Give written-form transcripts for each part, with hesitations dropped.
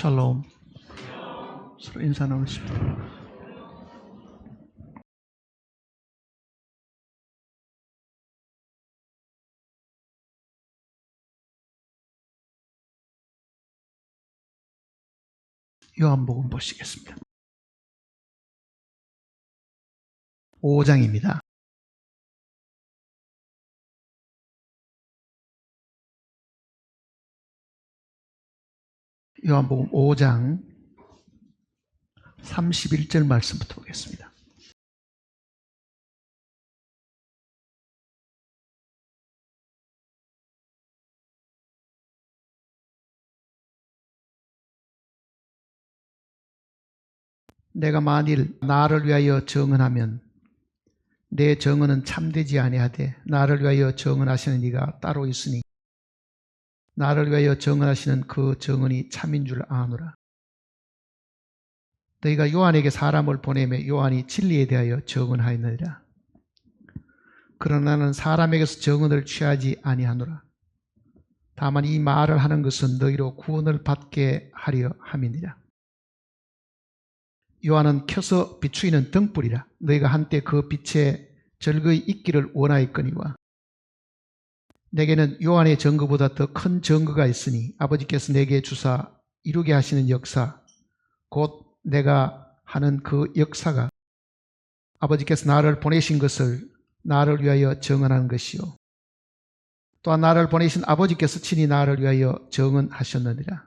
샬롬. 서로 인사 나누십시오. 요한복음 보시겠습니다. 5장입니다. 요한복음 5장 31절 말씀부터 보겠습니다. 내가 만일 나를 위하여 정언하면 내 정언은 참되지 아니하되 나를 위하여 정언하시는 이가 따로 있으니 나를 위하여 정언하시는 그 정언이 참인 줄 아노라. 너희가 요한에게 사람을 보내매 요한이 진리에 대하여 정언하였느니라. 그러나 나는 사람에게서 정언을 취하지 아니하노라. 다만 이 말을 하는 것은 너희로 구원을 받게 하려 함이니라. 요한은 켜서 비추이는 등불이라. 너희가 한때 그 빛에 절거히 있기를 원하였거니와 내게는 요한의 증거보다 더 큰 증거가 있으니 아버지께서 내게 주사 이루게 하시는 역사 곧 내가 하는 그 역사가 아버지께서 나를 보내신 것을 나를 위하여 정언하는 것이요 또한 나를 보내신 아버지께서 친히 나를 위하여 정언하셨느니라.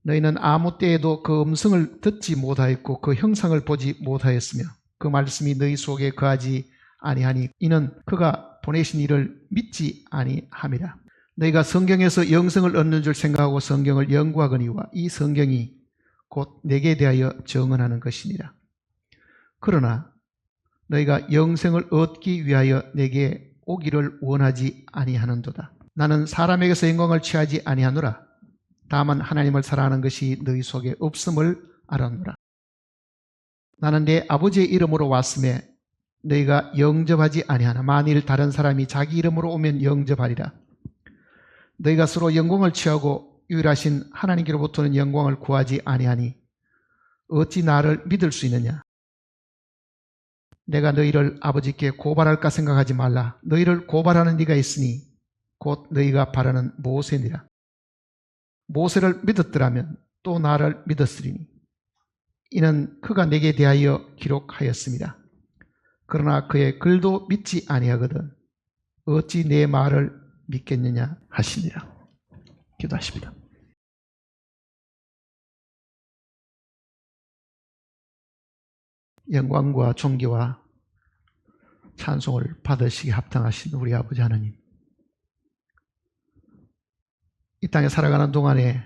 너희는 아무 때에도 그 음성을 듣지 못하였고 그 형상을 보지 못하였으며 그 말씀이 너희 속에 거하지 아니하니 이는 그가 보내신 이를 믿지 아니함이라. 너희가 성경에서 영생을 얻는 줄 생각하고 성경을 연구하거니와 이 성경이 곧 내게 대하여 정언하는 것이니라. 그러나 너희가 영생을 얻기 위하여 내게 오기를 원하지 아니하는도다. 나는 사람에게서 영광을 취하지 아니하노라. 다만 하나님을 사랑하는 것이 너희 속에 없음을 알았노라. 나는 내 아버지의 이름으로 왔음에 너희가 영접하지 아니하나 만일 다른 사람이 자기 이름으로 오면 영접하리라. 너희가 서로 영광을 취하고 유일하신 하나님께로부터는 영광을 구하지 아니하니 어찌 나를 믿을 수 있느냐. 내가 너희를 아버지께 고발할까 생각하지 말라. 너희를 고발하는 이가 있으니 곧 너희가 바라는 모세니라. 모세를 믿었더라면 또 나를 믿었으리니 이는 그가 내게 대하여 기록하였습니다. 그러나 그의 글도 믿지 아니하거든 어찌 내 말을 믿겠느냐 하시니라. 기도하십니다. 영광과 존귀와 찬송을 받으시기 합당하신 우리 아버지 하나님, 이 땅에 살아가는 동안에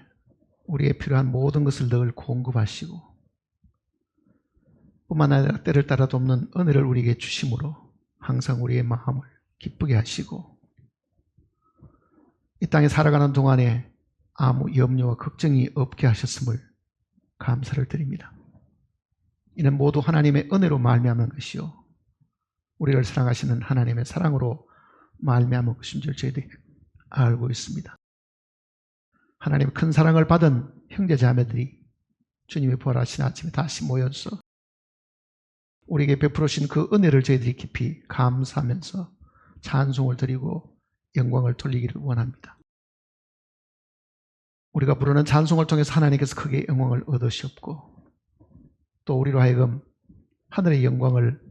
우리의 필요한 모든 것을 늘 공급하시고 뿐만 아니라 때를 따라 돕는 은혜를 우리에게 주심으로 항상 우리의 마음을 기쁘게 하시고 이 땅에 살아가는 동안에 아무 염려와 걱정이 없게 하셨음을 감사를 드립니다. 이는 모두 하나님의 은혜로 말미암은 것이요 우리를 사랑하시는 하나님의 사랑으로 말미암은 것인 줄 저희들이 알고 있습니다. 하나님의 큰 사랑을 받은 형제자매들이 주님의 부활하신 아침에 다시 모여서 우리에게 베풀으신 그 은혜를 저희들이 깊이 감사하면서 찬송을 드리고 영광을 돌리기를 원합니다. 우리가 부르는 찬송을 통해서 하나님께서 크게 영광을 얻으시옵고 또 우리로 하여금 하늘의 영광을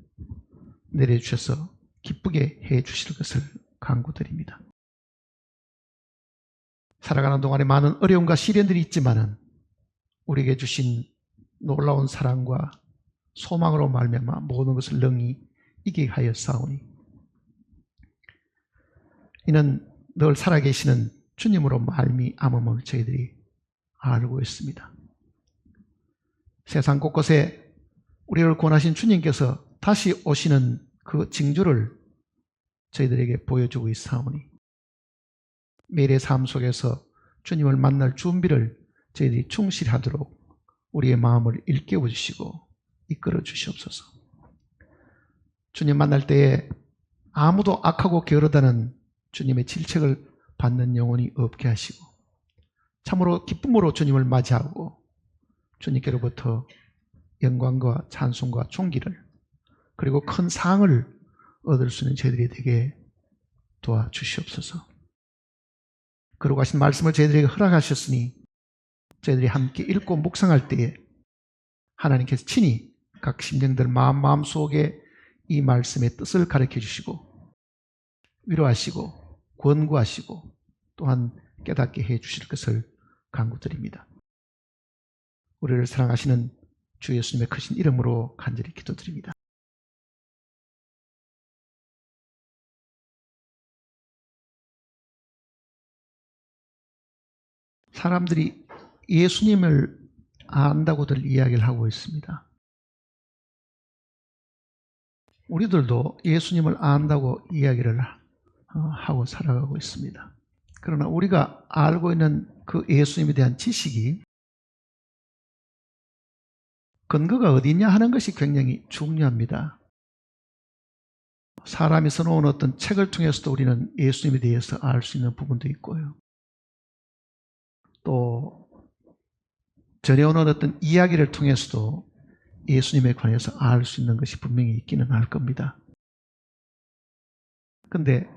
내려주셔서 기쁘게 해 주실 것을 간구드립니다. 살아가는 동안에 많은 어려움과 시련들이 있지만은 우리에게 주신 놀라운 사랑과 소망으로 말미암아 모든 것을 능히 이기게 하여 싸우니 이는 늘 살아계시는 주님으로 말미암음을 저희들이 알고 있습니다. 세상 곳곳에 우리를 구원하신 주님께서 다시 오시는 그 징조를 저희들에게 보여주고 있사오니 매일의 삶 속에서 주님을 만날 준비를 저희들이 충실히 하도록 우리의 마음을 일깨워 주시고 이끌어 주시옵소서. 주님 만날 때에 아무도 악하고 게으르다는 주님의 질책을 받는 영혼이 없게 하시고 참으로 기쁨으로 주님을 맞이하고 주님께로부터 영광과 찬송과 존귀를 그리고 큰 상을 얻을 수 있는 저희들이 되게 도와주시옵소서. 그러고 하신 말씀을 저희들에게 허락하셨으니 저희들이 함께 읽고 묵상할 때에 하나님께서 친히 각 심령들 마음 속에 이 말씀의 뜻을 가르쳐 주시고 위로하시고 권고하시고 또한 깨닫게 해 주실 것을 간구드립니다. 우리를 사랑하시는 주 예수님의 크신 이름으로 간절히 기도드립니다. 사람들이 예수님을 안다고들 이야기를 하고 있습니다. 우리들도 예수님을 안다고 이야기를 하고 살아가고 있습니다. 그러나 우리가 알고 있는 그 예수님에 대한 지식이 근거가 어디 있냐 하는 것이 굉장히 중요합니다. 사람이 써놓은 어떤 책을 통해서도 우리는 예수님에 대해서 알 수 있는 부분도 있고요. 또 전해오는 어떤 이야기를 통해서도 예수님에 관해서 알 수 있는 것이 분명히 있기는 할 겁니다. 그런데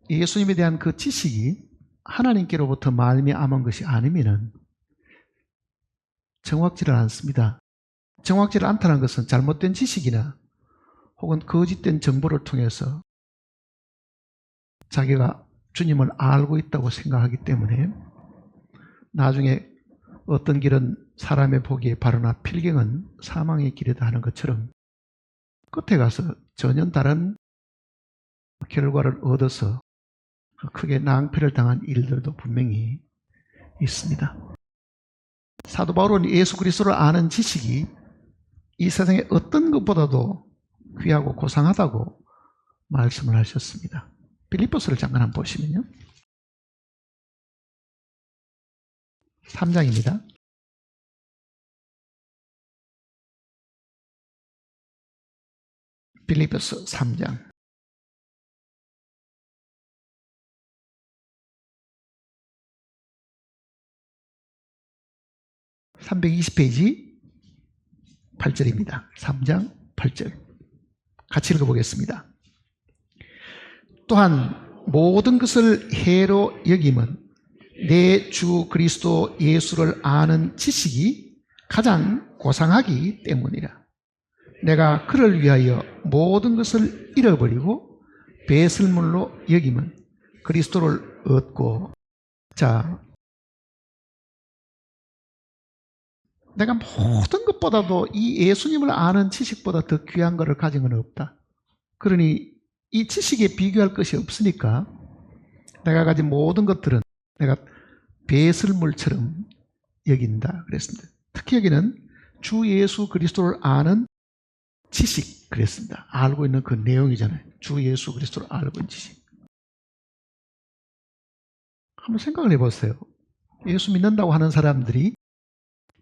예수님에 대한 그 지식이 하나님께로부터 말미암은 것이 아니면은 정확지를 않습니다. 정확지를 않다는 것은 잘못된 지식이나 혹은 거짓된 정보를 통해서 자기가 주님을 알고 있다고 생각하기 때문에 나중에 어떤 길은 사람의 보기에 바르나 필경은 사망의 길이다 하는 것처럼 끝에 가서 전혀 다른 결과를 얻어서 크게 낭패를 당한 일들도 분명히 있습니다. 사도 바울은 예수 그리스도를 아는 지식이 이 세상의 어떤 것보다도 귀하고 고상하다고 말씀을 하셨습니다. 빌립보서를 잠깐 한번 보시면요. 3장입니다. 빌립보서 3장. (320페이지) 8절입니다. 3장 8절. 같이 읽어보겠습니다. 또한 모든 것을 해로 여김은 내 주 그리스도 예수를 아는 지식이 가장 고상하기 때문이라. 내가 그를 위하여 모든 것을 잃어버리고 배설물로 여김은 그리스도를 얻고. 자, 내가 모든 것보다도 이 예수님을 아는 지식보다 더 귀한 것을 가진 건 없다. 그러니 이 지식에 비교할 것이 없으니까 내가 가진 모든 것들은 내가 배설물처럼 여긴다 그랬습니다. 특히 여기는 주 예수 그리스도를 아는 지식 그랬습니다. 알고 있는 그 내용이잖아요. 주 예수 그리스도를 알고 있는 지식. 한번 생각을 해보세요. 예수 믿는다고 하는 사람들이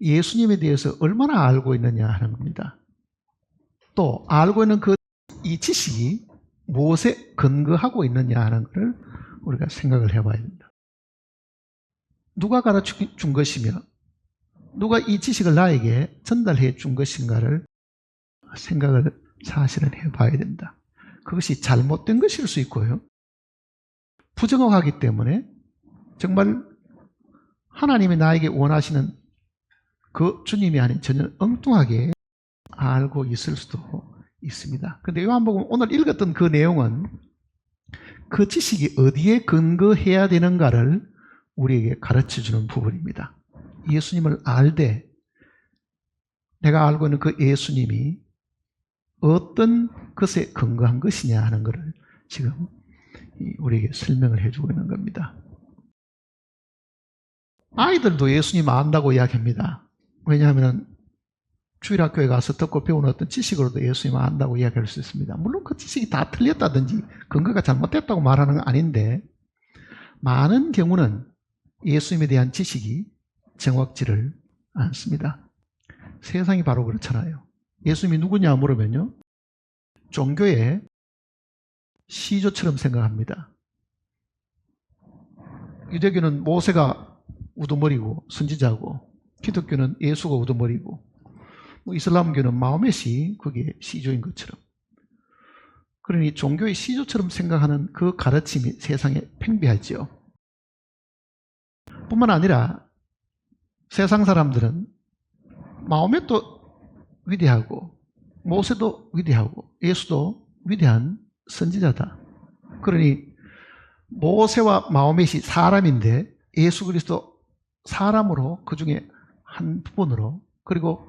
예수님에 대해서 얼마나 알고 있느냐 하는 겁니다. 또 알고 있는 이 지식이 무엇에 근거하고 있느냐 하는 것을 우리가 생각을 해봐야 됩니다. 누가 가르쳐 준 것이며 누가 이 지식을 나에게 전달해 준 것인가를 생각을 사실은 해봐야 됩니다. 그것이 잘못된 것일 수 있고요. 부정확하기 때문에 정말 하나님이 나에게 원하시는 그 주님이 아닌 전혀 엉뚱하게 알고 있을 수도 있습니다. 그런데 요한복음 오늘 읽었던 그 내용은 그 지식이 어디에 근거해야 되는가를 우리에게 가르쳐주는 부분입니다. 예수님을 알되 내가 알고 있는 그 예수님이 어떤 것에 근거한 것이냐 하는 것을 지금 우리에게 설명을 해주고 있는 겁니다. 아이들도 예수님 안다고 이야기합니다. 왜냐하면 주일학교에 가서 듣고 배우는 어떤 지식으로도 예수님 안다고 이야기할 수 있습니다. 물론 그 지식이 다 틀렸다든지 근거가 잘못됐다고 말하는 건 아닌데 많은 경우는 예수님에 대한 지식이 정확지를 않습니다. 세상이 바로 그렇잖아요. 예수님이 누구냐 물으면요, 종교의 시조처럼 생각합니다. 유대교는 모세가 우두머리고 선지자고, 기독교는 예수가 우두머리고, 이슬람교는 마호멧이 그게 시조인 것처럼, 그러니 종교의 시조처럼 생각하는 그 가르침이 세상에 팽배하지요. 뿐만 아니라 세상 사람들은 마호멧도 위대하고 모세도 위대하고 예수도 위대한 선지자다. 그러니 모세와 마호멧이 사람인데 예수 그리스도 사람으로, 그 중에 한 부분으로, 그리고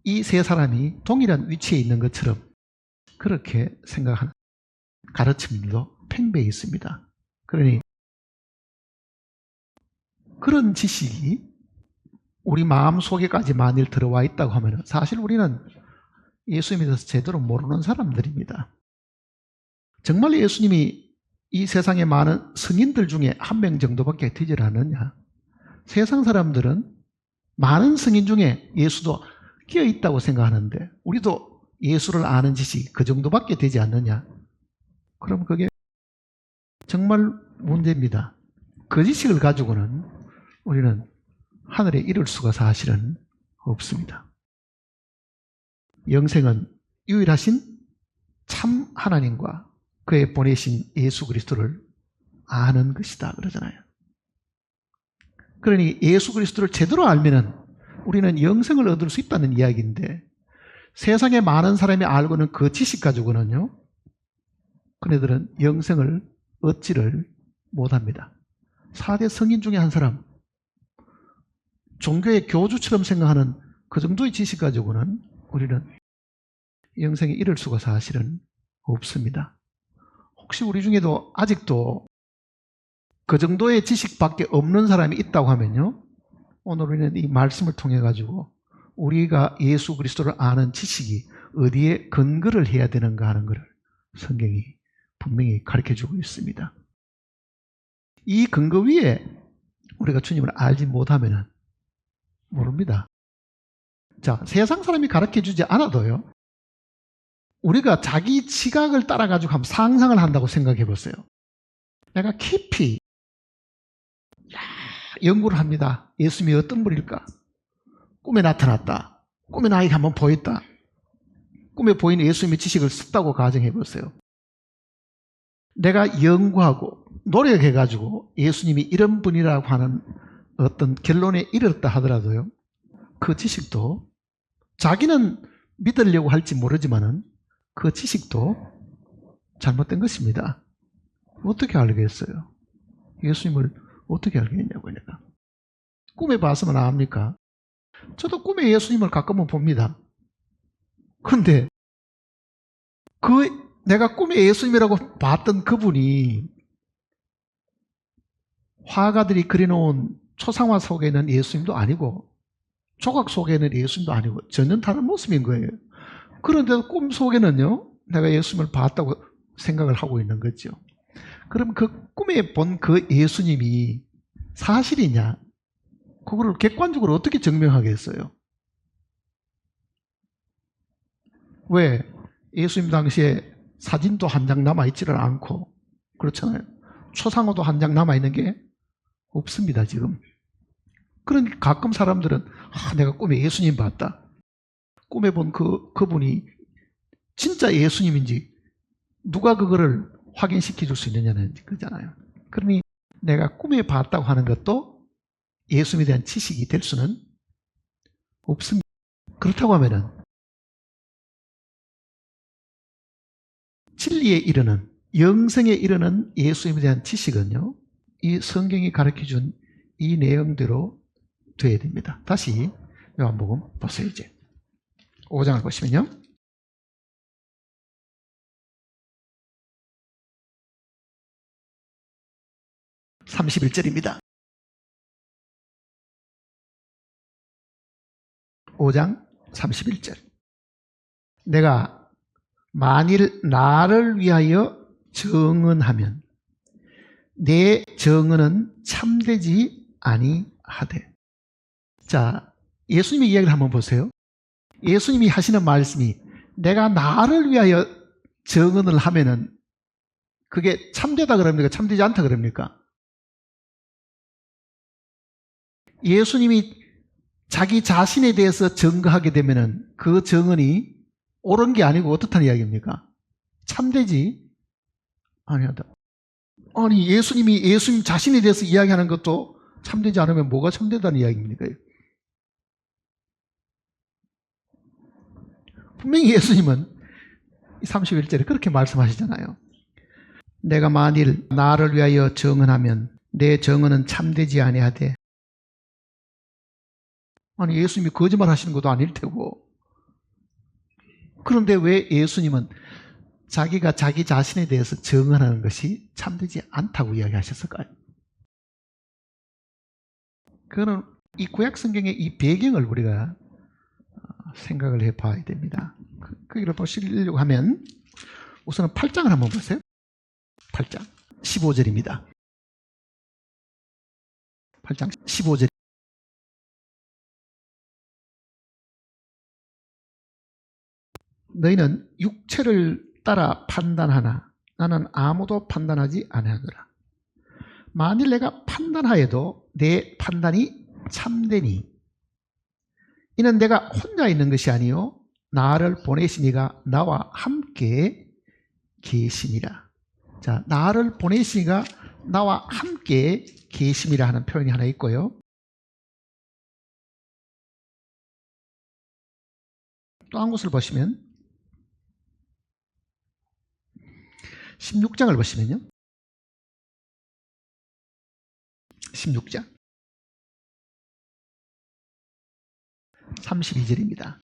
이 세 사람이 동일한 위치에 있는 것처럼 그렇게 생각하는 가르침들도 팽배해 있습니다. 그러니 그런 지식이 우리 마음속에까지 만일 들어와 있다고 하면 사실 우리는 예수님에 대해서 제대로 모르는 사람들입니다. 정말 예수님이 이 세상에 많은 성인들 중에 한 명 정도밖에 되질 않느냐? 세상 사람들은 많은 성인 중에 예수도 끼어 있다고 생각하는데 우리도 예수를 아는 지식이 그 정도밖에 되지 않느냐? 그럼 그게 정말 문제입니다. 그 지식을 가지고는 우리는 하늘에 이를 수가 사실은 없습니다. 영생은 유일하신 참 하나님과 그의 보내신 예수 그리스도를 아는 것이다 그러잖아요. 그러니 예수 그리스도를 제대로 알면은 우리는 영생을 얻을 수 있다는 이야기인데, 세상에 많은 사람이 알고는 그 지식 가지고는요, 그네들은 영생을 얻지를 못합니다. 4대 성인 중에 한 사람, 종교의 교주처럼 생각하는 그 정도의 지식 가지고는 우리는 영생에 이를 수가 사실은 없습니다. 혹시 우리 중에도 아직도 그 정도의 지식밖에 없는 사람이 있다고 하면요, 오늘 우리는 이 말씀을 통해 가지고 우리가 예수 그리스도를 아는 지식이 어디에 근거를 해야 되는가 하는 것을 성경이 분명히 가르쳐주고 있습니다. 이 근거 위에 우리가 주님을 알지 못하면 모릅니다. 자, 세상 사람이 가르쳐주지 않아도요, 우리가 자기 지각을 따라가지고 한번 상상을 한다고 생각해 보세요. 내가 깊이 연구를 합니다. 예수님이 어떤 분일까? 꿈에 나타났다. 꿈에 나에게 한번 보였다. 꿈에 보이는 예수님의 지식을 썼다고 가정해 보세요. 내가 연구하고 노력해가지고 예수님이 이런 분이라고 하는 어떤 결론에 이르렀다 하더라도요, 그 지식도 자기는 믿으려고 할지 모르지만은 그 지식도 잘못된 것입니다. 어떻게 알겠어요? 예수님을 어떻게 알겠냐고. 내가 꿈에 봤으면 압니까? 저도 꿈에 예수님을 가끔은 봅니다. 그런데 내가 꿈에 예수님이라고 봤던 그분이 화가들이 그려놓은 초상화 속에는 예수님도 아니고 조각 속에는 예수님도 아니고 전혀 다른 모습인 거예요. 그런데도 꿈 속에는요, 내가 예수님을 봤다고 생각을 하고 있는 거죠. 그럼 그 꿈에 본 그 예수님이 사실이냐? 그거를 객관적으로 어떻게 증명하겠어요? 왜? 예수님 당시에 사진도 한 장 남아있지를 않고, 그렇잖아요. 초상화도 한 장 남아있는 게 없습니다, 지금. 그러니까 가끔 사람들은, 내가 꿈에 예수님 봤다. 꿈에 본 그분이 진짜 예수님인지 누가 그거를 확인시켜 줄 수 있느냐는 그잖아요. 그러니 내가 꿈에 봤다고 하는 것도 예수님에 대한 지식이 될 수는 없습니다. 그렇다고 하면은 진리에 이르는, 영생에 이르는 예수님에 대한 지식은요, 이 성경이 가르쳐준 이 내용대로 되어야 됩니다. 다시 요한복음 보세요. 이제 5장을 보시면요, 31절입니다. 5장 31절. 내가 만일 나를 위하여 정언하면 내 정언은 참되지 아니하되. 자, 예수님의 이야기를 한번 보세요. 예수님이 하시는 말씀이 내가 나를 위하여 정언을 하면은 그게 참되다 그럽니까? 참되지 않다 그럽니까? 예수님이 자기 자신에 대해서 증거하게 되면은 그 증언이 옳은 게 아니고 어떻다는 이야기입니까? 참되지 아니하다. 아니, 예수님이 예수님 자신에 대해서 이야기하는 것도 참되지 않으면 뭐가 참되다는 이야기입니까? 분명히 예수님은 31절에 그렇게 말씀하시잖아요. 내가 만일 나를 위하여 증언하면 내 증언은 참되지 아니하되. 아니, 예수님이 거짓말 하시는 것도 아닐 테고. 그런데 왜 예수님은 자기가 자기 자신에 대해서 증언하는 것이 참되지 않다고 이야기하셨을까요? 그거는 이 구약 성경의 이 배경을 우리가 생각을 해봐야 됩니다. 거기를 보시려고 하면 우선은 8장을 한번 보세요. 8장 15절입니다. 8장 15절. 너희는 육체를 따라 판단하나 나는 아무도 판단하지 아니하노라. 만일 내가 판단하여도 내 판단이 참되니 이는 내가 혼자 있는 것이 아니요 나를 보내신 이가 나와 함께 계심이라. 자, 나를 보내신 이가 나와 함께 계심이라 하는 표현이 하나 있고요. 또 한 곳을 보시면 16장을 보시면요. 16장 32절입니다.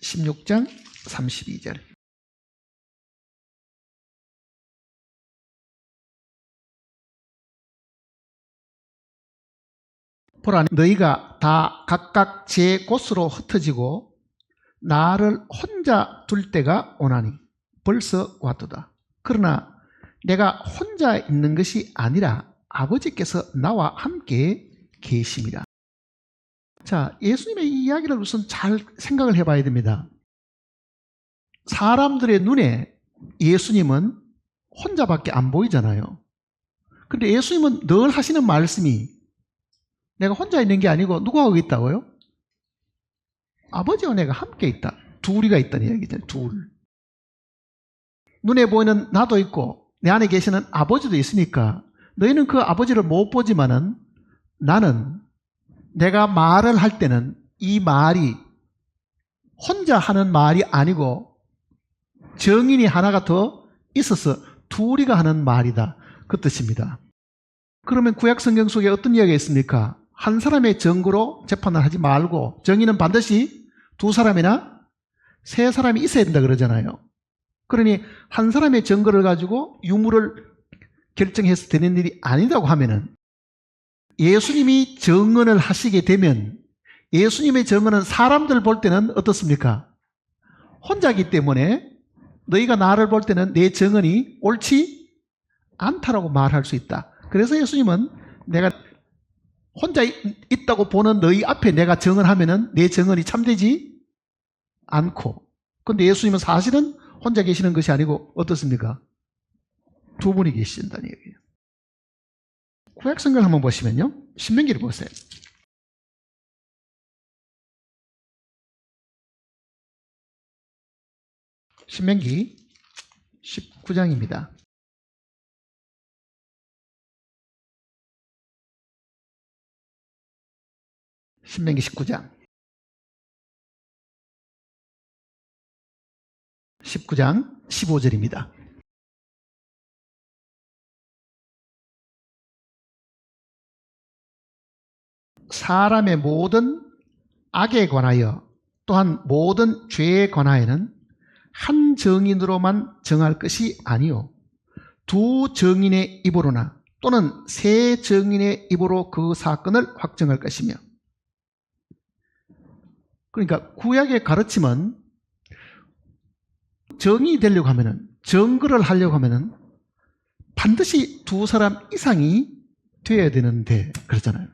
16장 32절. 보라, 너희가 다 각각 제 곳으로 흩어지고 나를 혼자 둘 때가 오나니 벌써 왔도다. 그러나 내가 혼자 있는 것이 아니라 아버지께서 나와 함께 계심이라. 자, 예수님의 이 이야기를 우선 잘 생각을 해봐야 됩니다. 사람들의 눈에 예수님은 혼자밖에 안 보이잖아요. 그런데 예수님은 늘 하시는 말씀이 내가 혼자 있는 게 아니고 누구하고 있다고요? 아버지와 내가 함께 있다. 둘이가 있다는 이야기잖아요. 둘. 눈에 보이는 나도 있고 내 안에 계시는 아버지도 있으니까 너희는 그 아버지를 못 보지만은 나는 내가 말을 할 때는 이 말이 혼자 하는 말이 아니고 증인이 하나가 더 있어서 둘이가 하는 말이다. 그 뜻입니다. 그러면 구약 성경 속에 어떤 이야기가 있습니까? 한 사람의 증거로 재판을 하지 말고 증인은 반드시 두 사람이나 세 사람이 있어야 된다 그러잖아요. 그러니 한 사람의 증거를 가지고 유무를 결정해서 되는 일이 아니라고 하면은 예수님이 증언을 하시게 되면 예수님의 증언은 사람들 볼 때는 어떻습니까? 혼자이기 때문에 너희가 나를 볼 때는 내 증언이 옳지 않다라고 말할 수 있다. 그래서 예수님은 내가 혼자 있다고 보는 너희 앞에 내가 증언하면은 내 증언이 참되지 않고, 근데 예수님은 사실은 혼자 계시는 것이 아니고 어떻습니까? 두 분이 계신다는 얘기예요. 구약 성경을 한번 보시면요. 신명기를 보세요. 신명기 19장입니다. 신명기 19장 15절입니다. 사람의 모든 악에 관하여 또한 모든 죄에 관하여는 한 증인으로만 정할 것이 아니요 두 증인의 입으로나 또는 세 증인의 입으로 그 사건을 확정할 것이며. 그러니까 구약의 가르침은 정이 되려고 하면은, 증거를 하려고 하면은 반드시 두 사람 이상이 되어야 되는데 그렇잖아요.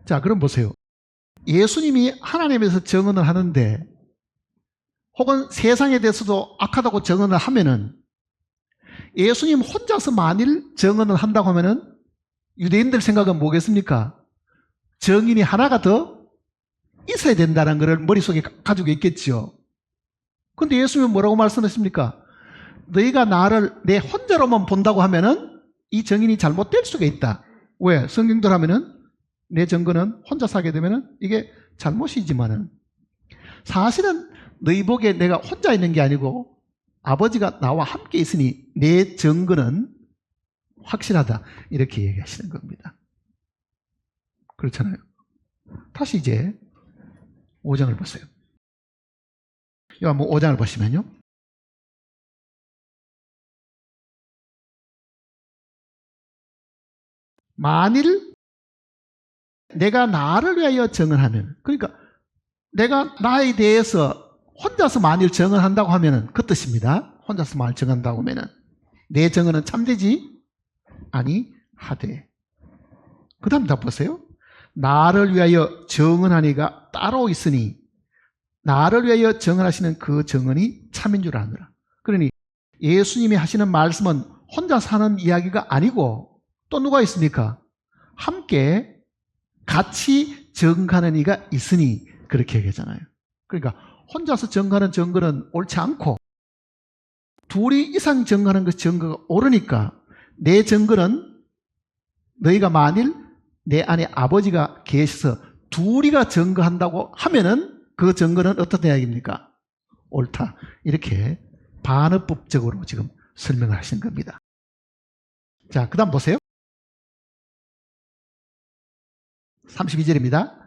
자, 그럼 보세요. 예수님이 하나님에서 증언을 하는데 혹은 세상에 대해서도 악하다고 증언을 하면은 예수님 혼자서 만일 증언을 한다고 하면은 유대인들 생각은 뭐겠습니까? 증인이 하나가 더 있어야 된다는 것을 머릿속에 가지고 있겠죠. 근데 예수님은 뭐라고 말씀하십니까? 너희가 나를 내 혼자로만 본다고 하면은 이 증인이 잘못될 수가 있다. 왜? 성경대로 하면은 내 증거는 혼자 사게 되면은 이게 잘못이지만은 사실은 너희 보기에 내가 혼자 있는 게 아니고 아버지가 나와 함께 있으니 내 증거는 확실하다. 이렇게 얘기하시는 겁니다. 그렇잖아요. 다시 이제 5장을 보세요. 요한복음 5장을 보시면요. 만일 내가 나를 위하여 증언하면, 그러니까 내가 나에 대해서 혼자서 만일 증언한다고 하면은 그 뜻입니다. 혼자서 만일 증언한다고 하면은 내 증언은 참되지 아니하되. 그 다음 답 보세요. 나를 위하여 증언하니가 따로 있으니 나를 위하여 증언하시는 그 증언이 참인 줄 아느라. 그러니 예수님이 하시는 말씀은 혼자 사는 이야기가 아니고 또 누가 있습니까? 함께 같이 증거하는 이가 있으니 그렇게 얘기하잖아요. 그러니까 혼자서 증거하는 증거는 옳지 않고 둘이 이상 증거하는 것이 증거가 옳으니까 내 증거는 너희가 만일 내 안에 아버지가 계셔서 둘이가 증거한다고 하면은 그 증거는 어떤 이야기입니까? 옳다. 이렇게 반어법적으로 지금 설명을 하시는 겁니다. 자, 그 다음 보세요. 32절입니다.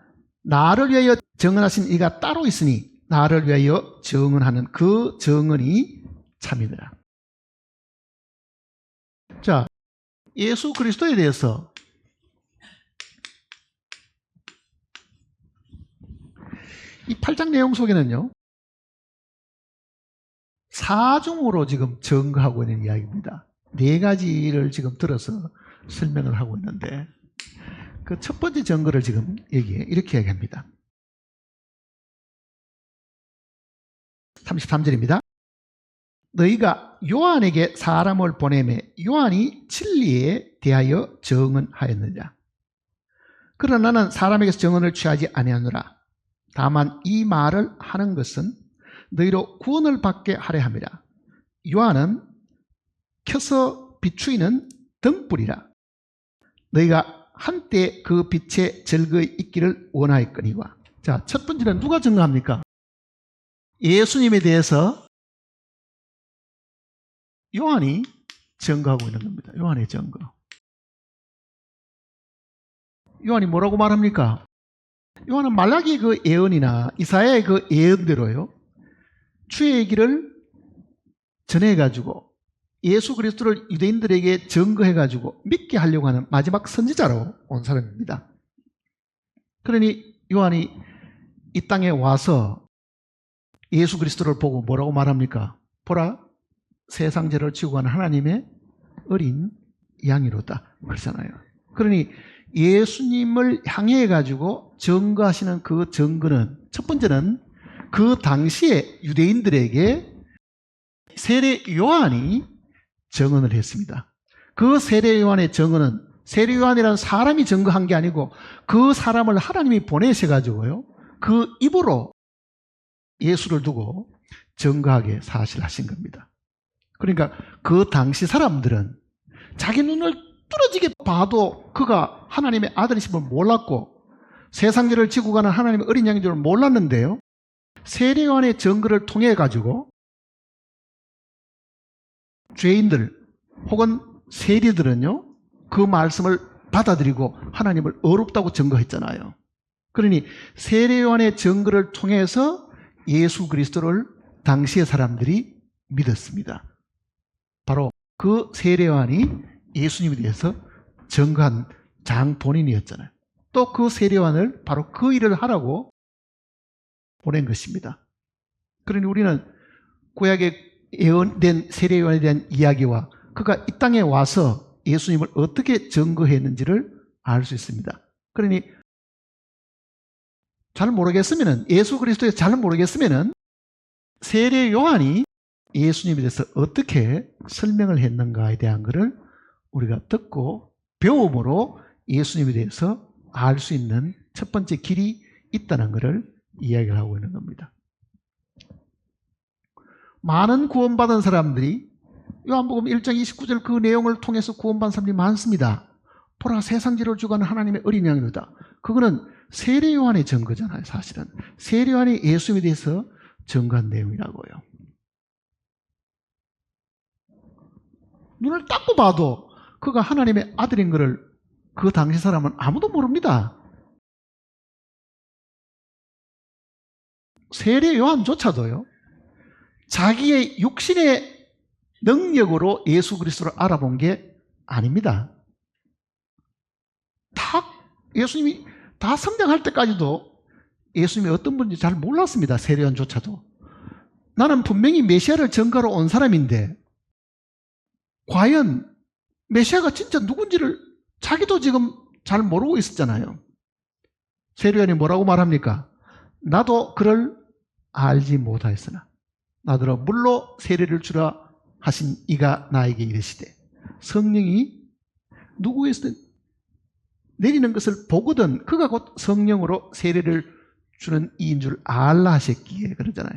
나를 위하여 증언하신 이가 따로 있으니 나를 위하여 증언하는 그 증언이 참이더라. 자, 예수 그리스도에 대해서 이 8장 내용 속에는요, 사중으로 지금 증거하고 있는 이야기입니다. 네 가지를 지금 들어서 설명을 하고 있는데 그 첫 번째 증거를 지금 이렇게 얘기합니다. 33절입니다. 너희가 요한에게 사람을 보내매 요한이 진리에 대하여 증언하였느냐. 그러나 나는 사람에게서 증언을 취하지 아니하노라. 다만 이 말을 하는 것은 너희로 구원을 받게 하려 함이라. 요한은 켜서 비추이는 등불이라. 너희가 한때 그 빛에 즐거이 있기를 원하였거니와. 자, 첫 번째는 누가 증거합니까? 예수님에 대해서 요한이 증거하고 있는 겁니다. 요한의 증거. 요한이 뭐라고 말합니까? 요한은 말라기 그 예언이나 이사야의 그 예언대로요, 주의 얘기를 전해가지고 예수 그리스도를 유대인들에게 증거해가지고 믿게 하려고 하는 마지막 선지자로 온 사람입니다. 그러니 요한이 이 땅에 와서 예수 그리스도를 보고 뭐라고 말합니까? 보라, 세상 죄를 지고 가는 하나님의 어린 양이로다 그러잖아요. 그러니 예수님을 향해 가지고 증거하시는 그 증거는, 첫 번째는 그 당시에 유대인들에게 세례 요한이 증언을 했습니다. 그 세례 요한의 증언은 세례 요한이라는 사람이 증거한 게 아니고 그 사람을 하나님이 보내셔가지고요, 그 입으로 예수를 두고 증거하게 사실하신 겁니다. 그러니까 그 당시 사람들은 자기 눈을 뚫어지게 봐도 그가 하나님의 아들이심을 몰랐고 세상죄를 지고 가는 하나님의 어린 양인 줄 몰랐는데요, 세례 요한의 증거를 통해 가지고 죄인들 혹은 세리들은요 그 말씀을 받아들이고 하나님을 어렵다고 증거했잖아요. 그러니 세례 요한의 증거를 통해서 예수 그리스도를 당시의 사람들이 믿었습니다. 바로 그 세례 요한이 예수님에 대해서 증거한 장 본인이었잖아요. 또 그 세례 요한을 바로 그 일을 하라고 보낸 것입니다. 그러니 우리는 구약에 예언된 세례 요한에 대한 이야기와 그가 이 땅에 와서 예수님을 어떻게 증거했는지를 알 수 있습니다. 그러니 잘 모르겠으면은, 예수 그리스도에 잘 모르겠으면은 세례 요한이 예수님에 대해서 어떻게 설명을 했는가에 대한 것을 우리가 듣고 배움으로 예수님에 대해서 알 수 있는 첫 번째 길이 있다는 것을 이야기를 하고 있는 겁니다. 많은 구원받은 사람들이 요한복음 1장 29절 그 내용을 통해서 구원받은 사람들이 많습니다. 보라 세상지를 주관하는 하나님의 어린 양이로다. 그거는 세례 요한의 증거잖아요. 사실은 세례 요한이 예수님에 대해서 증거한 내용이라고요. 눈을 닦고 봐도 그가 하나님의 아들인 것을 그 당시 사람은 아무도 모릅니다. 세례 요한조차도요, 자기의 육신의 능력으로 예수 그리스도를 알아본 게 아닙니다. 예수님이 다 성장할 때까지도 예수님이 어떤 분인지 잘 몰랐습니다. 세례 요한조차도. 나는 분명히 메시아를 증거하러 온 사람인데 과연 메시아가 진짜 누군지를 자기도 지금 잘 모르고 있었잖아요. 세례 요한이 뭐라고 말합니까? 나도 그를 알지 못하였으나 나더러 물로 세례를 주라 하신 이가 나에게 이르시되 성령이 누구에서 내리는 것을 보거든 그가 곧 성령으로 세례를 주는 이인 줄 알라 하셨기에 그러잖아요.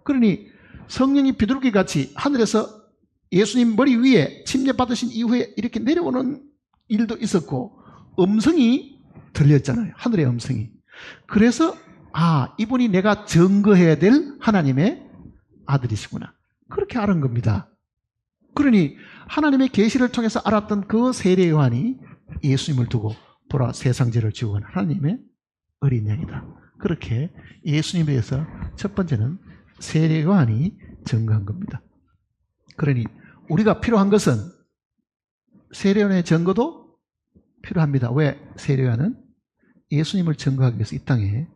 그러니 성령이 비둘기 같이 하늘에서 예수님 머리 위에 침례받으신 이후에 이렇게 내려오는 일도 있었고 음성이 들렸잖아요. 하늘의 음성이. 그래서 이분이 내가 증거해야 될 하나님의 아들이시구나. 그렇게 알은 겁니다. 그러니 하나님의 계시를 통해서 알았던 그 세례 요한이 예수님을 두고 보라 세상 죄를 지고 간 하나님의 어린 양이다. 그렇게 예수님에 대해서 첫 번째는 세례 요한이 증거한 겁니다. 그러니 우리가 필요한 것은 세례 요한의 증거도 필요합니다. 왜? 세례 요한은 예수님을 증거하기 위해서 이 땅에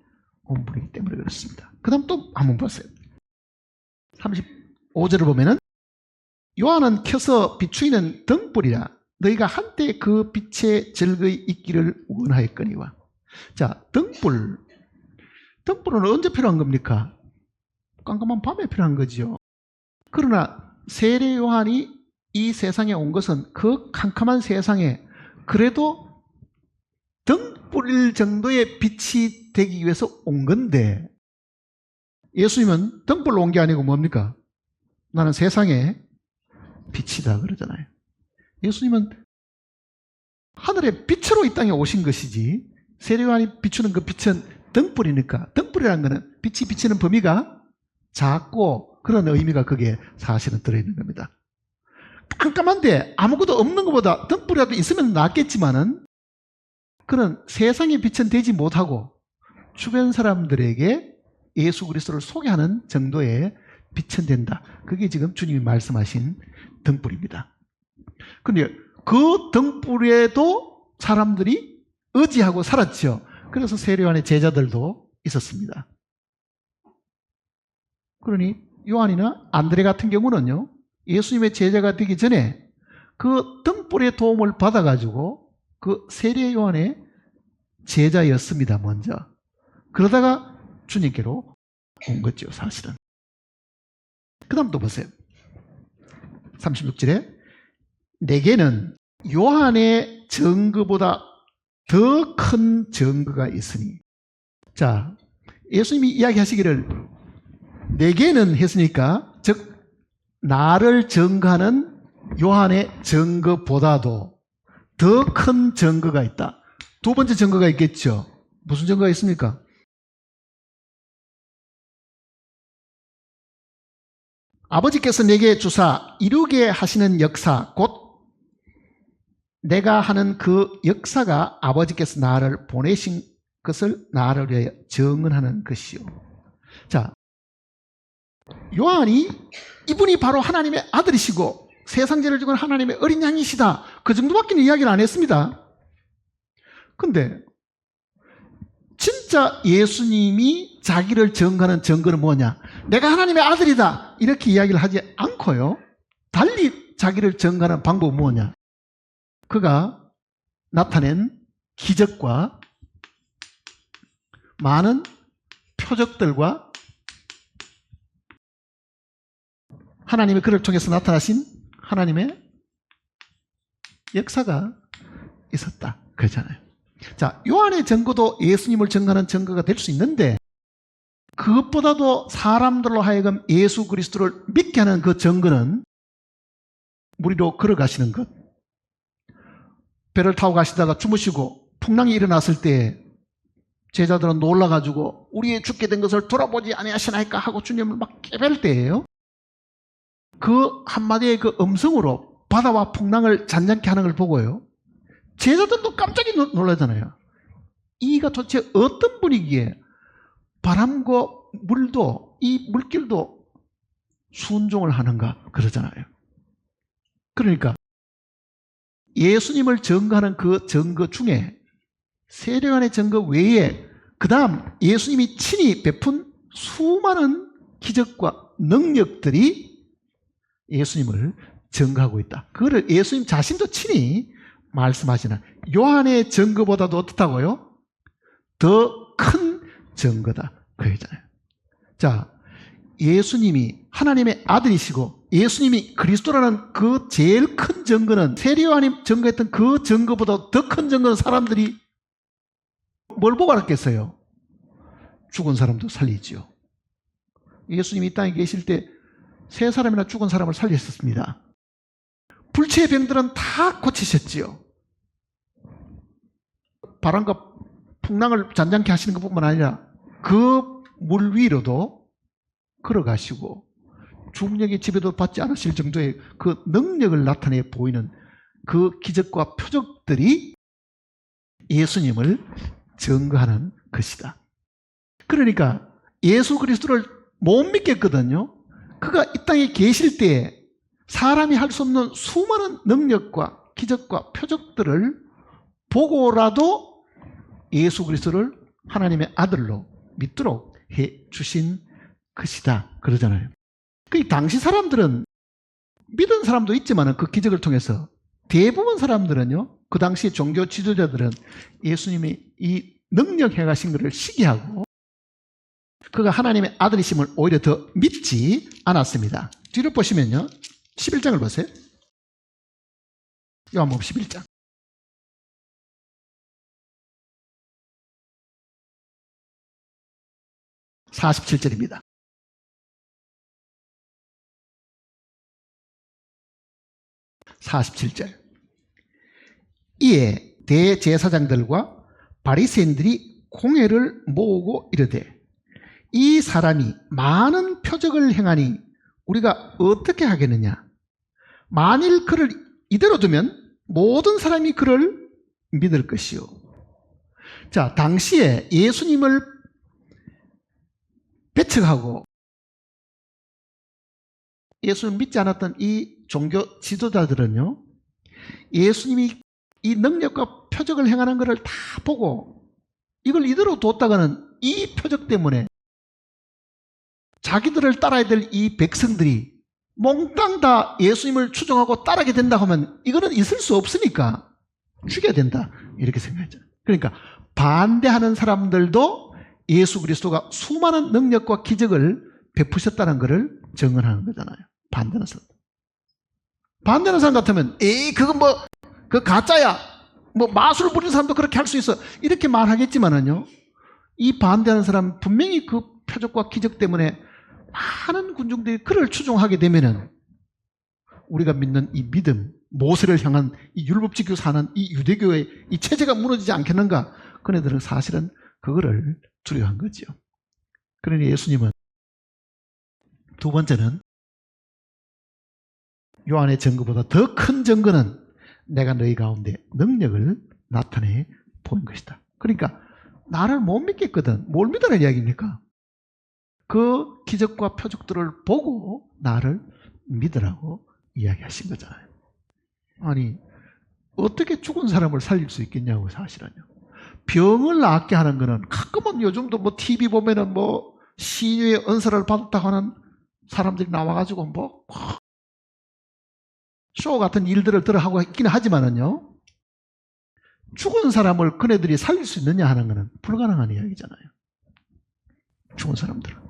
온 분이기 때문에 그렇습니다. 그 다음 또 한번 보세요. 35절을 보면은 요한은 켜서 비추이는 등불이라 너희가 한때 그 빛에 즐거이 있기를 원하였거니와. 자, 등불은 언제 필요한 겁니까? 깜깜한 밤에 필요한 거죠. 그러나 세례 요한이 이 세상에 온 것은 그 캄캄한 세상에 그래도 등불일 정도의 빛이 되기 위해서 온 건데 예수님은 등불로 온 게 아니고 뭡니까? 나는 세상의 빛이다 그러잖아요. 예수님은 하늘의 빛으로 이 땅에 오신 것이지 세례 요한이 비추는 그 빛은 등불이니까 등불이라는 것은 빛이 비치는 범위가 작고 그런 의미가 거기에 사실은 들어있는 겁니다. 깜깜한데 아무것도 없는 것보다 등불이라도 있으면 낫겠지만은 그런 세상의 빛은 되지 못하고 주변 사람들에게 예수 그리스도를 소개하는 정도의 빛은 된다. 그게 지금 주님이 말씀하신 등불입니다. 그런데 그 등불에도 사람들이 의지하고 살았죠. 그래서 세례 요한의 제자들도 있었습니다. 그러니 요한이나 안드레 같은 경우는요, 예수님의 제자가 되기 전에 그 등불의 도움을 받아가지고 그 세례 요한의 제자였습니다. 먼저. 그러다가 주님께로 온 거죠. 사실은. 그 다음 또 보세요. 36절에 내게는 요한의 증거보다 더 큰 증거가 있으니. 자, 예수님이 이야기하시기를 내게는 했으니까 즉 나를 증거하는 요한의 증거보다도 더 큰 증거가 있다. 두 번째 증거가 있겠죠. 무슨 증거가 있습니까? 아버지께서 내게 주사 이루게 하시는 역사 곧 내가 하는 그 역사가 아버지께서 나를 보내신 것을 나를 위하여 증언하는 것이요. 자, 요한이 이분이 바로 하나님의 아들이시고 세상죄를 지고 하나님의 어린 양이시다. 그 정도밖에 이야기를 안 했습니다. 근데 진짜 예수님이 자기를 증거하는 증거는 뭐냐? 내가 하나님의 아들이다. 이렇게 이야기를 하지 않고요. 달리 자기를 증거하는 방법은 뭐냐? 그가 나타낸 기적과 많은 표적들과 하나님의 그를 통해서 나타나신 하나님의 역사가 있었다. 그렇잖아요. 자, 요한의 증거도 예수님을 증거하는 증거가 될 수 있는데 그것보다도 사람들로 하여금 예수 그리스도를 믿게 하는 그 증거는 무리로 걸어가시는 것. 배를 타고 가시다가 주무시고 풍랑이 일어났을 때 제자들은 놀라가지고 우리의 죽게 된 것을 돌아보지 아니하시나이까 하고 주님을 막 깨벨 때예요. 그 한마디의 그 음성으로 바다와 풍랑을 잔잔케 하는 걸 보고요, 제자들도 깜짝이 놀라잖아요. 이가 도대체 어떤 분위기에 바람과 물도, 이 물길도 순종을 하는가 그러잖아요. 그러니까 예수님을 증거하는 그 증거 중에 세례요한의 증거 외에 그 다음 예수님이 친히 베푼 수많은 기적과 능력들이 예수님을 증거하고 있다. 그거를 예수님 자신도 친히 말씀하시는, 요한의 증거보다도 어떻다고요? 더 큰 증거다 그 얘기잖아요. 자, 예수님이 하나님의 아들이시고 예수님이 그리스도라는 그 제일 큰 증거는, 세례요한이 증거했던 그 증거보다 더 큰 증거는 사람들이 뭘 보고 알았겠어요? 죽은 사람도 살리지요. 예수님이 이 땅에 계실 때 세 사람이나 죽은 사람을 살리셨습니다. 불치의 병들은 다 고치셨지요. 바람과 풍랑을 잔잔케 하시는 것뿐만 아니라 그 물 위로도 걸어가시고 중력의 지배도 받지 않으실 정도의 그 능력을 나타내 보이는 그 기적과 표적들이 예수님을 증거하는 것이다. 그러니까 예수 그리스도를 못 믿겠거든요. 그가 이 땅에 계실 때에 사람이 할 수 없는 수많은 능력과 기적과 표적들을 보고라도 예수 그리스도를 하나님의 아들로 믿도록 해 주신 것이다 그러잖아요. 그 당시 사람들은 믿은 사람도 있지만 그 기적을 통해서 대부분 사람들은요, 그 당시 종교 지도자들은 예수님이 이 능력 행하신 것을 시기하고 그가 하나님의 아들이심을 오히려 더 믿지 않았습니다. 뒤로 보시면요, 11장을 보세요. 요한복음 11장. 47절입니다. 이에 대제사장들과 바리새인들이 공회를 모으고 이르되, 이 사람이 많은 표적을 행하니 우리가 어떻게 하겠느냐? 만일 그를 이대로 두면 모든 사람이 그를 믿을 것이요. 자, 당시에 예수님을 배척하고 예수를 믿지 않았던 이 종교 지도자들은요, 예수님이 이 능력과 표적을 행하는 것을 다 보고 이걸 이대로 뒀다가는 이 표적 때문에 자기들을 따라야 될 이 백성들이 몽땅 다 예수님을 추종하고 따르게 된다 하면 이거는 있을 수 없으니까 죽여야 된다, 이렇게 생각했잖아요. 그러니까 반대하는 사람들도 예수 그리스도가 수많은 능력과 기적을 베푸셨다는 것을 증언하는 거잖아요. 반대하는 사람. 반대하는 사람 같으면 그건 그 가짜야, 마술 부리는 사람도 그렇게 할 수 있어, 이렇게 말하겠지만은요, 이 반대하는 사람 분명히 그 표적과 기적 때문에 많은 군중들이 그를 추종하게 되면은 우리가 믿는 이 믿음, 모세를 향한 이 율법 지키고 사는 이 유대교의 이 체제가 무너지지 않겠는가? 그네들은 사실은 그거를 두려워한 거죠. 그러니 예수님은 두 번째는 요한의 증거보다 더 큰 증거는 내가 너희 가운데 능력을 나타내 보인 것이다. 그러니까 나를 못 믿겠거든. 뭘 믿으라는 이야기입니까? 그 기적과 표적들을 보고 나를 믿으라고 이야기하신 거잖아요. 아니, 어떻게 죽은 사람을 살릴 수 있겠냐고, 사실은요. 병을 낫게 하는 거는 가끔은 요즘도 TV 보면은 신유의 은사를 받았다고 하는 사람들이 나와가지고 쇼 같은 일들을 들어하고 있기는 하지만은요, 죽은 사람을 그네들이 살릴 수 있느냐 하는 거는 불가능한 이야기잖아요. 죽은 사람들은.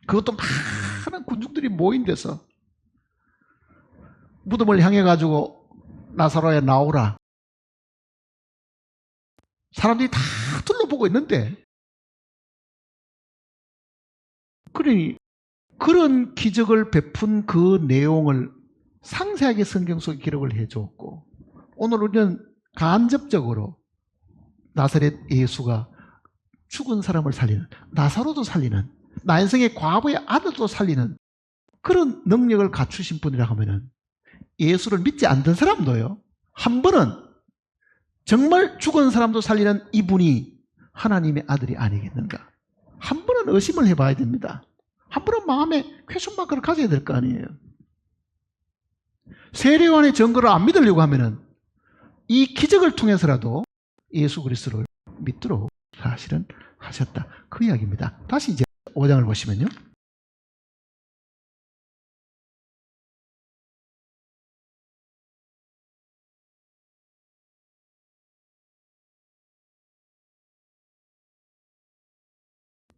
그것도 많은 군중들이 모인 데서 무덤을 향해 가지고 나사로야 나오라, 사람들이 다 둘러보고 있는데, 그러니 그런 기적을 베푼 그 내용을 상세하게 성경 속에 기록을 해줬고, 오늘 우리는 간접적으로 나사렛 예수가 죽은 사람을 살리는, 나사로도 살리는, 나인성의 과부의 아들도 살리는 그런 능력을 갖추신 분이라 하면은, 예수를 믿지 않던 사람도요, 한 번은 정말 죽은 사람도 살리는 이분이 하나님의 아들이 아니겠는가, 한 번은 의심을 해봐야 됩니다. 한 번은 마음에 퀘스천마크를 가져야 될 거 아니에요. 세례요한의 증거를 안 믿으려고 하면은 이 기적을 통해서라도 예수 그리스도를 믿도록 사실은 하셨다, 그 이야기입니다. 다시 이제 5장을 보시면요,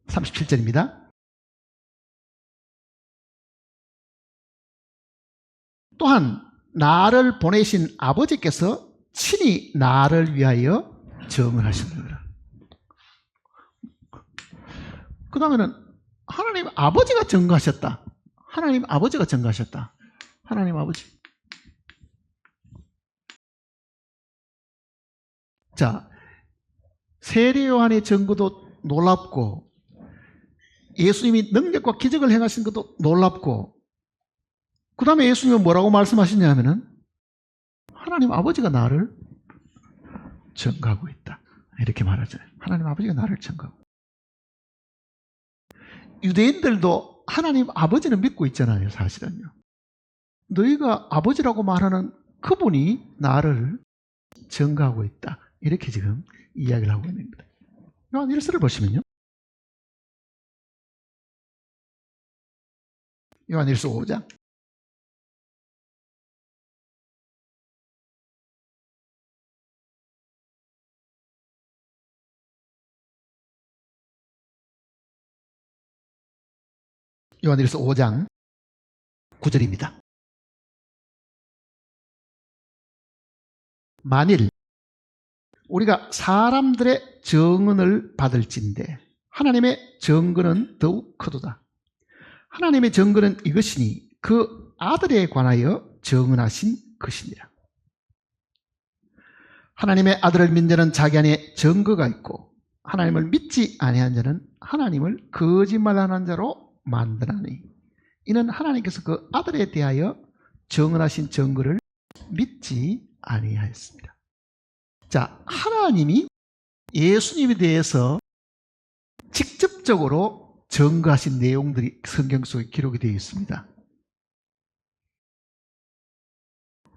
(37절입니다) 또한 나를 보내신 아버지께서 친히 나를 위하여 증언하십니다. 그 다음에는 하나님 아버지가 증거하셨다. 하나님 아버지가 증거하셨다. 하나님 아버지. 자, 세례 요한의 증거도 놀랍고, 예수님이 능력과 기적을 행하신 것도 놀랍고, 그 다음에 예수님은 뭐라고 말씀하시냐면은 하나님 아버지가 나를 증거하고 있다, 이렇게 말하잖아요. 하나님 아버지가 나를 증거하고. 유대인들도 하나님 아버지는 믿고 있잖아요. 사실은요, 너희가 아버지라고 말하는 그분이 나를 증거하고 있다, 이렇게 지금 이야기를 하고 있는 겁니다. 요한 1서를 보시면요, 요한 1서 5장 요한일서 5장 9절입니다. 만일 우리가 사람들의 증언을 받을진대 하나님의 증거는 더욱 크도다. 하나님의 증거는 이것이니 그 아들에 관하여 증언하신 것이니라. 하나님의 아들을 믿는 자는 자기 안에 증거가 있고, 하나님을 믿지 아니한 자는 하나님을 거짓말하는 자로 만드나니, 이는 하나님께서 그 아들에 대하여 증언하신 증거를 믿지 아니하였습니다. 자, 하나님이 예수님에 대해서 직접적으로 증거하신 내용들이 성경 속에 기록이 되어 있습니다.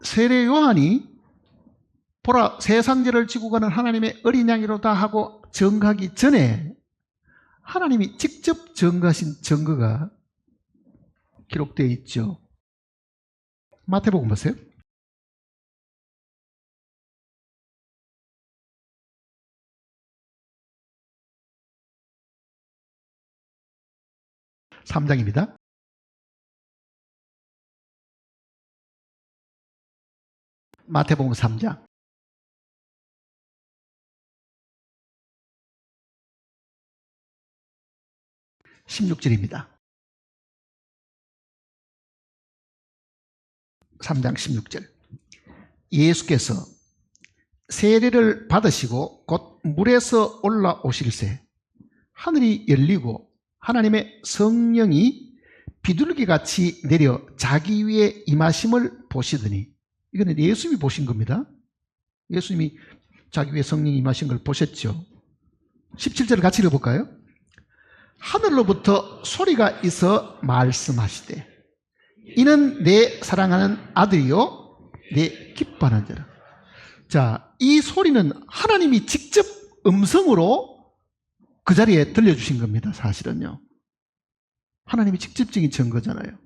세례 요한이 보라 세상죄를 지고 가는 하나님의 어린 양이로다 하고 증거하기 전에 하나님이 직접 증거하신 증거가 기록되어 있죠. 마태복음 보세요. (3장입니다) 마태복음 3장 16절입니다. 3장 16절. 예수께서 세례를 받으시고 곧 물에서 올라오실새 하늘이 열리고 하나님의 성령이 비둘기같이 내려 자기 위에 임하심을 보시더니, 이거는 예수님이 보신 겁니다. 예수님이 자기 위에 성령이 임하신 걸 보셨죠. 17절을 같이 읽어볼까요? 하늘로부터 소리가 있어 말씀하시되 이는 내 사랑하는 아들이요 내 기뻐하는 자라. 자, 이 소리는 하나님이 직접 음성으로 그 자리에 들려주신 겁니다. 사실은요, 하나님이 직접적인 증거잖아요.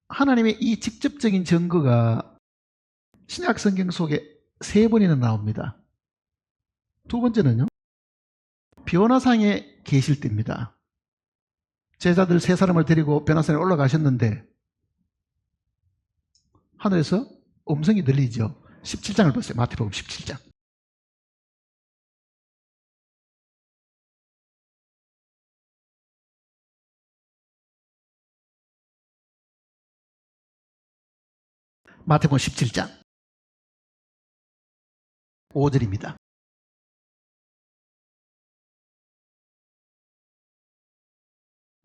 하나님의 이 직접적인 증거가 신약 성경 속에 3번이나 나옵니다. 두 번째는요, 변화상에 계실 때입니다. 제자들 3사람을 데리고 변화산에 올라가셨는데 하늘에서 음성이 들리죠. 17장을 보세요. 마태복음 17장. 마태복음 17장 5절입니다.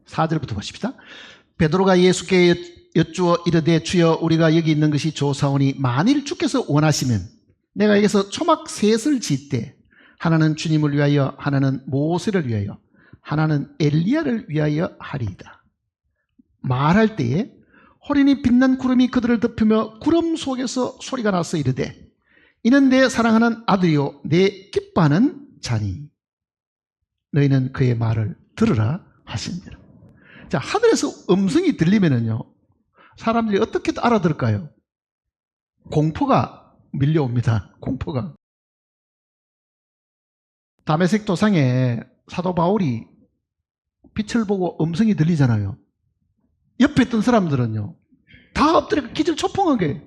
4절부터 보십시다. 베드로가 예수께 여쭈어 이르되 주여 우리가 여기 있는 것이 좋사오니 만일 주께서 원하시면 내가 여기서 초막 셋을 짓되 하나는 주님을 위하여 하나는 모세를 위하여 하나는 엘리야를 위하여 하리이다. 말할 때에 호련히 빛난 구름이 그들을 덮으며 구름 속에서 소리가 나서 이르되 이는 내 사랑하는 아들이요 내 기뻐하는 자니 너희는 그의 말을 들으라 하시니라. 자, 하늘에서 음성이 들리면은요 사람들이 어떻게 알아들을까요? 공포가 밀려옵니다. 공포가. 다메섹 도상에 사도 바울이 빛을 보고 음성이 들리잖아요. 옆에 있던 사람들은요 다 엎드려 기절초풍하게.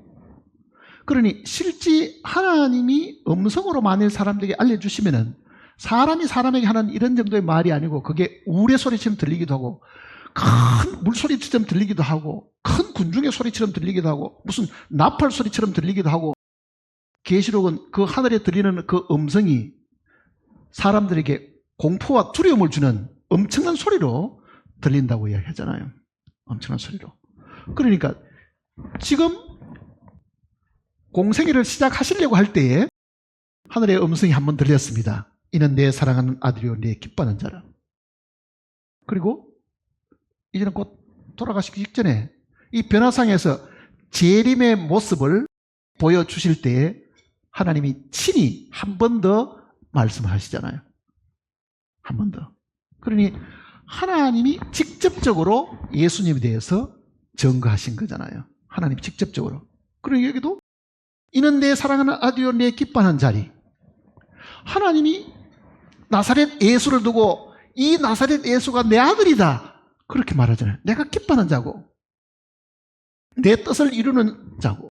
그러니 실제 하나님이 음성으로 만일 사람들에게 알려주시면은 사람이 사람에게 하는 이런 정도의 말이 아니고 그게 우레 소리처럼 들리기도 하고 큰 물소리처럼 들리기도 하고 큰 군중의 소리처럼 들리기도 하고 무슨 나팔 소리처럼 들리기도 하고 계시록은 그 하늘에 들리는 그 음성이 사람들에게 공포와 두려움을 주는 엄청난 소리로 들린다고 이야기하잖아요. 엄청난 소리로. 그러니까 지금 공생애를 시작하시려고 할 때에 하늘의 음성이 한번 들렸습니다. 이는 내 사랑하는 아들이요 내 기뻐하는 자라. 그리고 이제는 곧 돌아가시기 직전에 이 변화상에서 재림의 모습을 보여주실 때에 하나님이 친히 한 번 더 말씀하시잖아요. 한 번 더. 그러니 하나님이 직접적으로 예수님에 대해서 증거하신 거잖아요. 하나님 직접적으로. 그리고 여기도 이는 내 사랑하는 아들이요 내 기뻐하는 자리. 하나님이 나사렛 예수를 두고 이 나사렛 예수가 내 아들이다 그렇게 말하잖아요. 내가 기뻐하는 자고 내 뜻을 이루는 자고.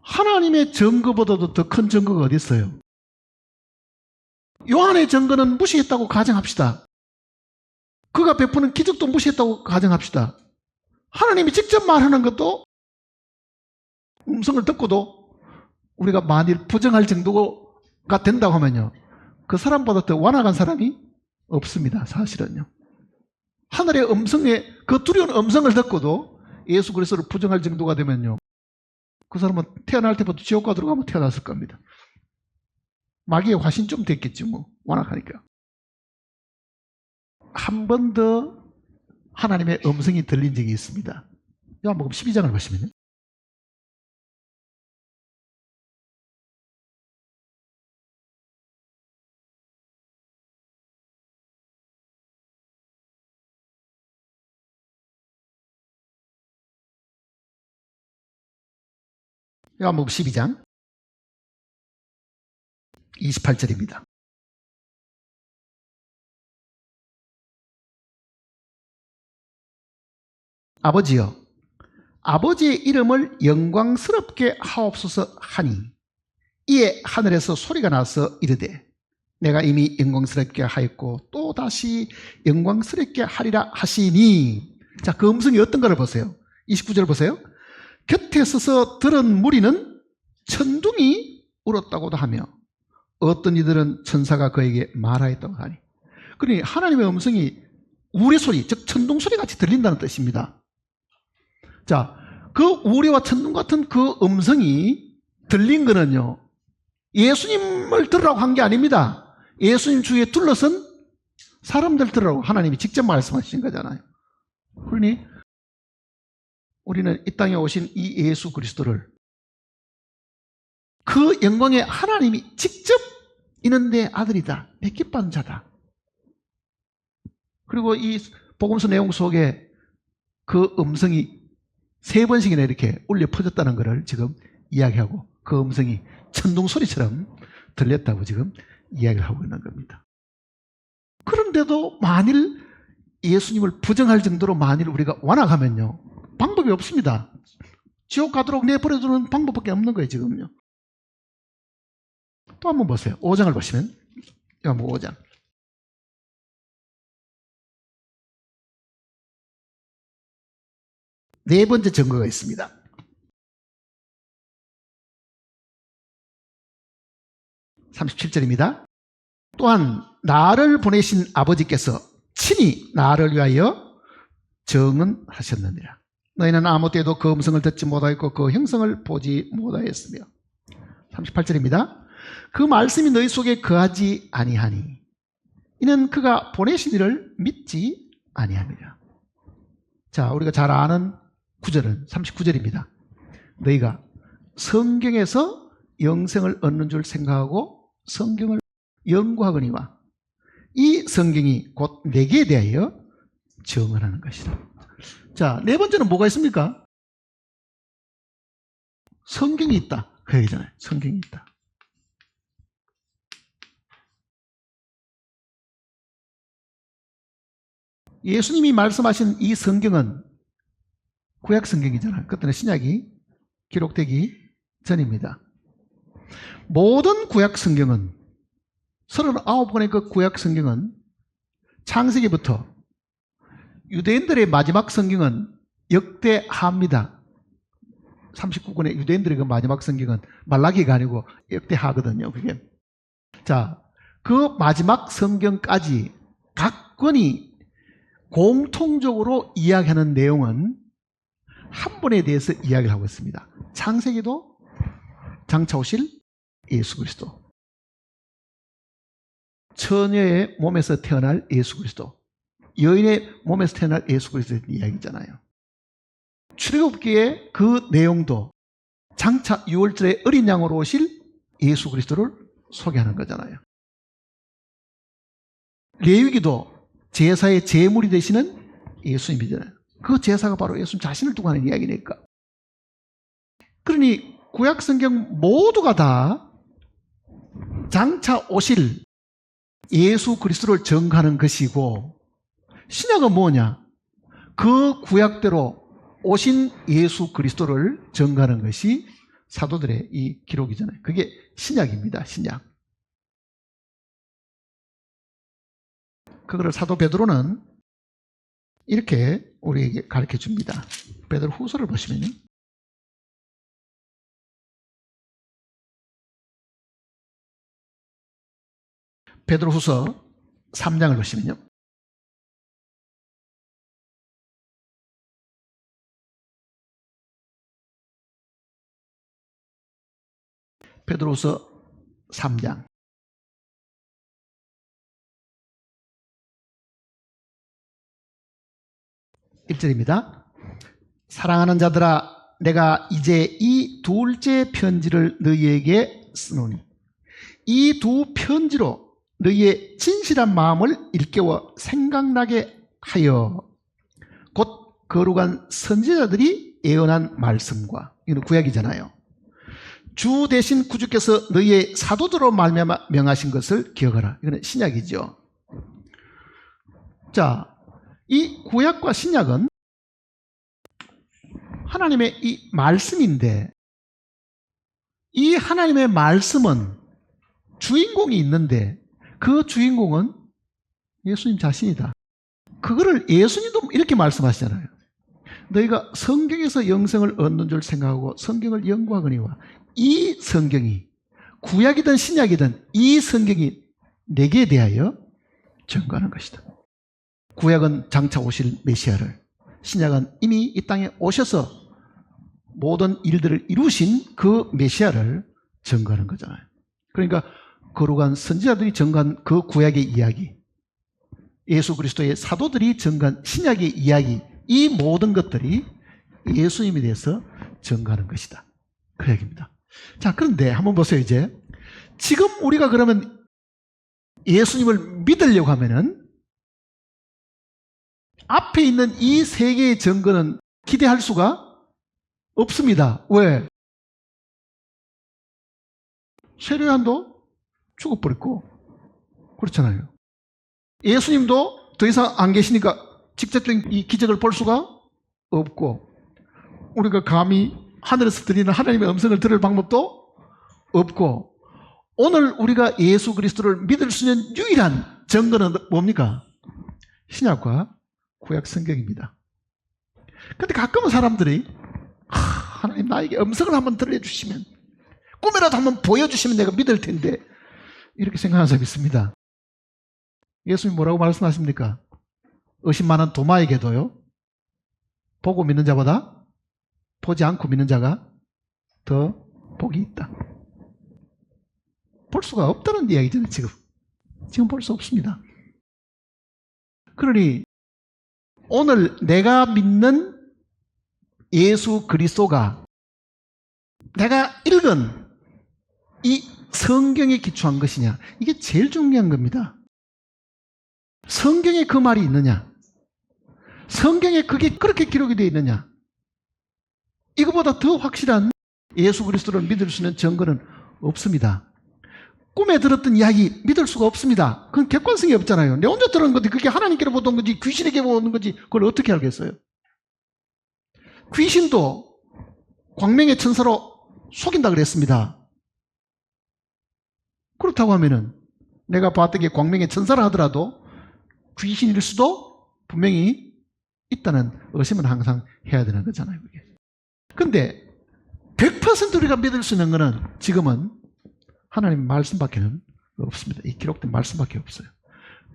하나님의 증거보다도 더 큰 증거가 어디 있어요? 요한의 증거는 무시했다고 가정합시다. 그가 베푸는 기적도 무시했다고 가정합시다. 하나님이 직접 말하는 것도 음성을 듣고도 우리가 만일 부정할 정도가 된다고 하면요 그 사람보다 더 완악한 사람이 없습니다. 사실은요. 하늘의 음성에 그 두려운 음성을 듣고도 예수 그리스도를 부정할 정도가 되면요 그 사람은 태어날 때부터 지옥 가도록 한번 태어났을 겁니다. 마귀의 화신 좀 됐겠지 뭐 완악하니까. 한 번 더 하나님의 음성이 들린 적이 있습니다. 요한복음 12장을 보시면요. 요한복음 12장 28절입니다. 아버지여 아버지의 이름을 영광스럽게 하옵소서 하니 이에 하늘에서 소리가 나서 이르되 내가 이미 영광스럽게 하였고 또 다시 영광스럽게 하리라 하시니. 자, 그 음성이 어떤 거를 보세요. 29절 보세요. 곁에 서서 들은 무리는 천둥이 울었다고도 하며 어떤 이들은 천사가 그에게 말하였다고 하니. 그러니 하나님의 음성이 우레소리 즉 천둥소리 같이 들린다는 뜻입니다. 자, 그 우레와 천둥 같은 그 음성이 들린 거는요 예수님을 들으라고 한 게 아닙니다. 예수님 주위에 둘러선 사람들 들으라고 하나님이 직접 말씀하신 거잖아요. 그러니 우리는 이 땅에 오신 이 예수 그리스도를 그 영광의 하나님이 직접 이는 내 아들이다 내 기뻐하는 자다. 그리고 이 복음서 내용 속에 그 음성이 3번씩이나 이렇게 울려 퍼졌다는 것을 지금 이야기하고 그 음성이 천둥 소리처럼 들렸다고 지금 이야기를 하고 있는 겁니다. 그런데도 만일 예수님을 부정할 정도로 만일 우리가 완악하면요 방법이 없습니다. 지옥 가도록 내버려두는 방법밖에 없는 거예요, 지금요. 또 한번 보세요. 5장을 보시면, 요한복음 5장. 네 번째 증거가 있습니다. 37절입니다. 또한 나를 보내신 아버지께서 친히 나를 위하여 증언하셨느니라. 너희는 아무 때도 그 음성을 듣지 못하였고 그 형상을 보지 못하였으며. 38절입니다. 그 말씀이 너희 속에 거하지 아니하니 이는 그가 보내신 이를 믿지 아니함이라. 자, 우리가 잘 아는 구절은 39절입니다. 너희가 성경에서 영생을 얻는 줄 생각하고 성경을 연구하거니와 이 성경이 곧 내게 대하여 증언하는 것이다. 자, 네 번째는 뭐가 있습니까? 성경이 있다. 그 얘기잖아요. 성경이 있다. 예수님이 말씀하신 이 성경은 구약 성경이잖아요. 그때는 신약이 기록되기 전입니다. 모든 구약 성경은 39권의 그 구약 성경은 창세기부터 유대인들의 마지막 성경은 역대하입니다. 39권의 유대인들의 그 마지막 성경은 말라기가 아니고 역대하거든요. 그게. 자, 그 마지막 성경까지 각 권이 공통적으로 이야기하는 내용은 한 분에 대해서 이야기를 하고 있습니다. 창세기도 장차 오실 예수 그리스도, 처녀의 몸에서 태어날 예수 그리스도, 여인의 몸에서 태어날 예수 그리스도의 이야기잖아요. 출애굽기의 그 내용도 장차 6월절에 어린 양으로 오실 예수 그리스도를 소개하는 거잖아요. 레위기도 제사의 제물이 되시는 예수님이잖아요. 그 제사가 바로 예수님 자신을 두고 하는 이야기니까. 그러니 구약 성경 모두가 다 장차 오실 예수 그리스도를 증거하는 것이고, 신약은 뭐냐? 그 구약대로 오신 예수 그리스도를 증거하는 것이 사도들의 이 기록이잖아요. 그게 신약입니다. 신약. 그거를 사도 베드로는 이렇게 우리에게 가르쳐 줍니다. 베드로 후서를 보시면요. 베드로 후서 3장을 보시면요. 베드로 후서 3장. 1절입니다. 사랑하는 자들아, 내가 이제 이 둘째 편지를 너희에게 쓰노니 이 두 편지로 너희의 진실한 마음을 일깨워 생각나게 하여 곧 거룩한 선지자들이 예언한 말씀과, 이건 구약이잖아요. 주 대신 구주께서 너희의 사도들로 말미암아 명하신 것을 기억하라. 이건 신약이죠. 자, 이 구약과 신약은 하나님의 이 말씀인데, 이 하나님의 말씀은 주인공이 있는데 그 주인공은 예수님 자신이다. 그거를 예수님도 이렇게 말씀하시잖아요. 너희가 성경에서 영생을 얻는 줄 생각하고 성경을 연구하거니와 이 성경이 구약이든 신약이든 이 성경이 내게 대하여 증거하는 것이다. 구약은 장차 오실 메시아를, 신약은 이미 이 땅에 오셔서 모든 일들을 이루신 그 메시아를 증거하는 거잖아요. 그러니까 거룩한 선지자들이 증거한 그 구약의 이야기, 예수 그리스도의 사도들이 증거한 신약의 이야기, 이 모든 것들이 예수님에 대해서 증거하는 것이다. 그 얘기입니다. 자, 그런데 한번 보세요. 이제 지금 우리가 그러면 예수님을 믿으려고 하면은 앞에 있는 이 세 개의 증거는 기대할 수가 없습니다. 왜? 세례요한도 죽어버렸고, 그렇잖아요. 예수님도 더 이상 안 계시니까 직접적인 이 기적을 볼 수가 없고, 우리가 감히 하늘에서 들리는 하나님의 음성을 들을 방법도 없고, 오늘 우리가 예수 그리스도를 믿을 수 있는 유일한 증거는 뭡니까? 신약과 구약 성경입니다. 근데 가끔은 사람들이 하나님 나에게 음성을 한번 들려주시면, 꿈이라도 한번 보여주시면 내가 믿을 텐데, 이렇게 생각하는 사람이 있습니다. 예수님이 뭐라고 말씀하십니까? 의심 많은 도마에게도요, 보고 믿는 자보다 보지 않고 믿는 자가 더 복이 있다. 볼 수가 없다는 이야기잖아요. 지금 볼 수 없습니다. 그러니 오늘 내가 믿는 예수 그리스도가 내가 읽은 이 성경에 기초한 것이냐, 이게 제일 중요한 겁니다. 성경에 그 말이 있느냐, 성경에 그게 그렇게 기록이 되어 있느냐, 이거보다 더 확실한 예수 그리스도를 믿을 수 있는 증거는 없습니다. 꿈에 들었던 이야기 믿을 수가 없습니다. 그건 객관성이 없잖아요. 내 혼자 들은 건데 그게 하나님께로부터 온 건지 귀신에게로 오는 건지 그걸 어떻게 알겠어요? 귀신도 광명의 천사로 속인다 그랬습니다. 그렇다고 하면은 내가 봤던 게 광명의 천사라 하더라도 귀신일 수도 분명히 있다는 의심은 항상 해야 되는 거잖아요. 그게. 근데 100% 우리가 믿을 수 있는 거는 지금은 하나님 말씀밖에는 없습니다. 이 기록된 말씀밖에 없어요.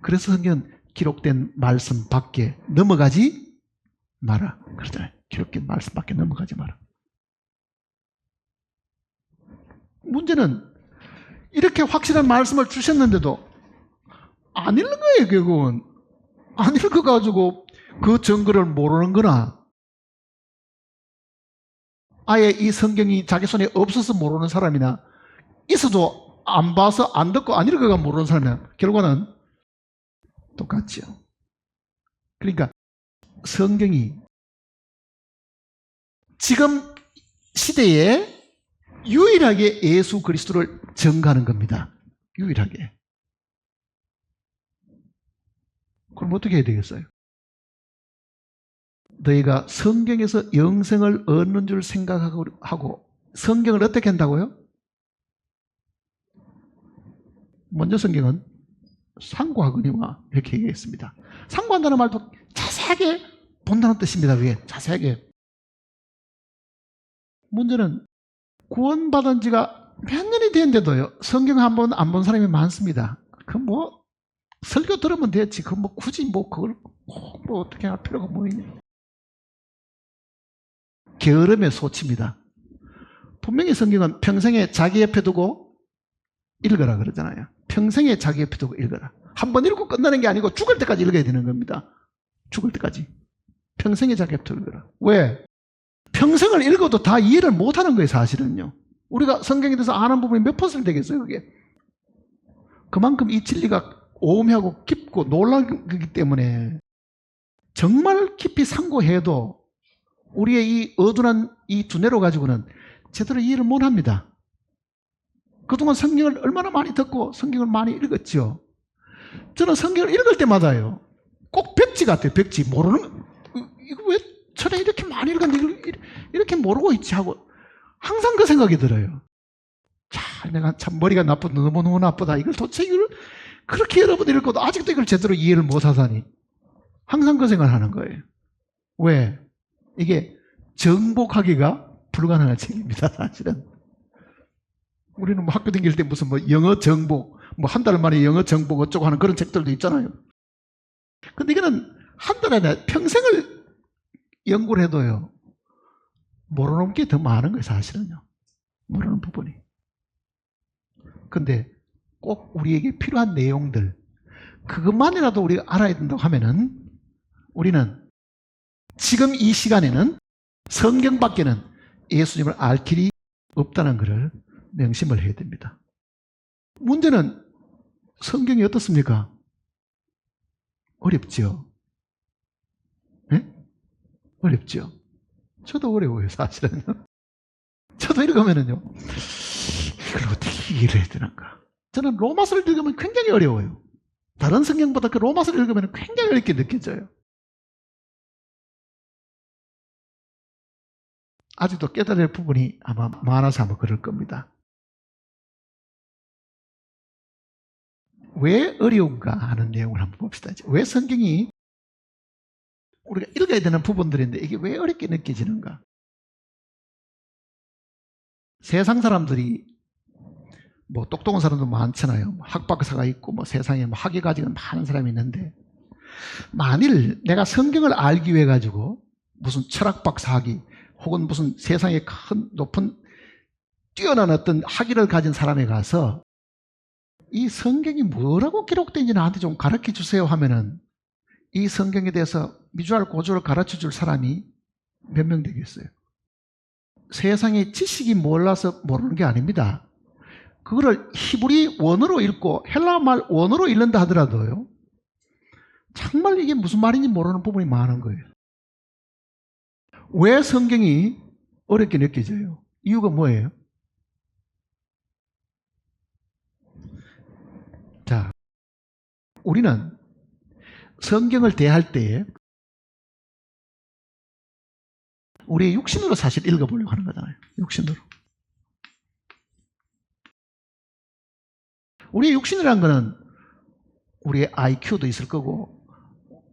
그래서 성경은 기록된 말씀 밖에 넘어가지 마라 그러잖아요. 기록된 말씀 밖에 넘어가지 마라. 문제는 이렇게 확실한 말씀을 주셨는데도 안 읽는 거예요. 결국은 안 읽어가지고 그 증거를 모르는 거나, 아예 이 성경이 자기 손에 없어서 모르는 사람이나, 있어도 안 봐서 안 듣고 안 읽어가 모르는 사람이나 결과는 똑같죠. 그러니까 성경이 지금 시대에 유일하게 예수 그리스도를 증거하는 겁니다. 유일하게. 그럼 어떻게 해야 되겠어요? 너희가 성경에서 영생을 얻는 줄 생각하고 성경을 어떻게 한다고요? 먼저 성경은 상고하거니와 이렇게 얘기했습니다. 상고한다는 말도 자세하게 본다는 뜻입니다. 그게 자세하게. 문제는 구원받은 지가 몇 년이 됐는데도요, 성경 한 번 안 본 사람이 많습니다. 그 뭐 설교 들으면 됐지. 그 뭐 굳이 뭐 그걸 뭐 어떻게 할 필요가 뭐 있냐. 게으름의 소치입니다. 분명히 성경은 평생에 자기 옆에 두고 읽어라 그러잖아요. 평생에 자기 옆에 두고 읽어라. 한 번 읽고 끝나는 게 아니고 죽을 때까지 읽어야 되는 겁니다. 죽을 때까지. 평생에 자기 옆에 두고 읽어라. 왜? 평생을 읽어도 다 이해를 못하는 거예요. 사실은요. 우리가 성경에 대해서 아는 부분이 몇 퍼센트 되겠어요. 그게. 그만큼 이 진리가 오묘하고 깊고 놀라기 때문에 정말 깊이 상고해도 우리의 이 어둔한 이 두뇌로 가지고는 제대로 이해를 못합니다. 그동안 성경을 얼마나 많이 듣고 성경을 많이 읽었죠. 저는 성경을 읽을 때마다요, 꼭 백지 같아요. 백지. 모르는, 이거 왜 전에 이렇게 많이 읽었는데 이렇게 모르고 있지 하고 항상 그 생각이 들어요. 자, 내가 참 머리가 나쁘다, 너무너무 나쁘다. 이걸 도대체 이걸 그렇게 여러 번 읽고도 아직도 이걸 제대로 이해를 못하다니. 항상 그 생각을 하는 거예요. 왜? 이게 정복하기가 불가능한 책입니다. 사실은. 우리는 뭐 학교 다닐 때 무슨 뭐 영어 정복, 뭐 한 달 만에 영어 정복 어쩌고 하는 그런 책들도 있잖아요. 근데 이거는 한 달 안에 평생을 연구를 해도요, 모르는 게 더 많은 거예요. 사실은요. 모르는 부분이. 근데 꼭 우리에게 필요한 내용들, 그것만이라도 우리가 알아야 된다고 하면은 우리는 지금 이 시간에는 성경밖에는 예수님을 알 길이 없다는 것을 명심을 해야 됩니다. 문제는 성경이 어떻습니까? 어렵죠. 네? 어렵죠. 저도 어려워요. 사실은. 저도 읽으면은요, 이걸 어떻게 이해를 해야 되는가. 저는 로마서를 읽으면 굉장히 어려워요. 다른 성경보다 그 로마서를 읽으면 굉장히 어렵게 느껴져요. 아직도 깨달을 부분이 아마 많아서 아마 그럴 겁니다. 왜 어려운가 하는 내용을 한번 봅시다. 왜 성경이 우리가 읽어야 되는 부분들인데 이게 왜 어렵게 느껴지는가? 세상 사람들이 뭐 똑똑한 사람도 많잖아요. 학박사가 있고 뭐 세상에 뭐 학위 가지고 많은 사람이 있는데, 만일 내가 성경을 알기 위해 가지고 무슨 철학 박사 학위 혹은 무슨 세상에 큰 높은 뛰어난 어떤 학위를 가진 사람에 가서 이 성경이 뭐라고 기록된지 나한테 좀 가르쳐 주세요 하면은 이 성경에 대해서 미주알 고주를 가르쳐 줄 사람이 몇 명 되겠어요? 세상에 지식이 몰라서 모르는 게 아닙니다. 그거를 히브리 원어로 읽고 헬라말 원어로 읽는다 하더라도요, 정말 이게 무슨 말인지 모르는 부분이 많은 거예요. 왜 성경이 어렵게 느껴져요? 이유가 뭐예요? 자, 우리는 성경을 대할 때에 우리의 육신으로 사실 읽어보려고 하는 거잖아요. 육신으로. 우리의 육신이라는 거는 우리의 IQ도 있을 거고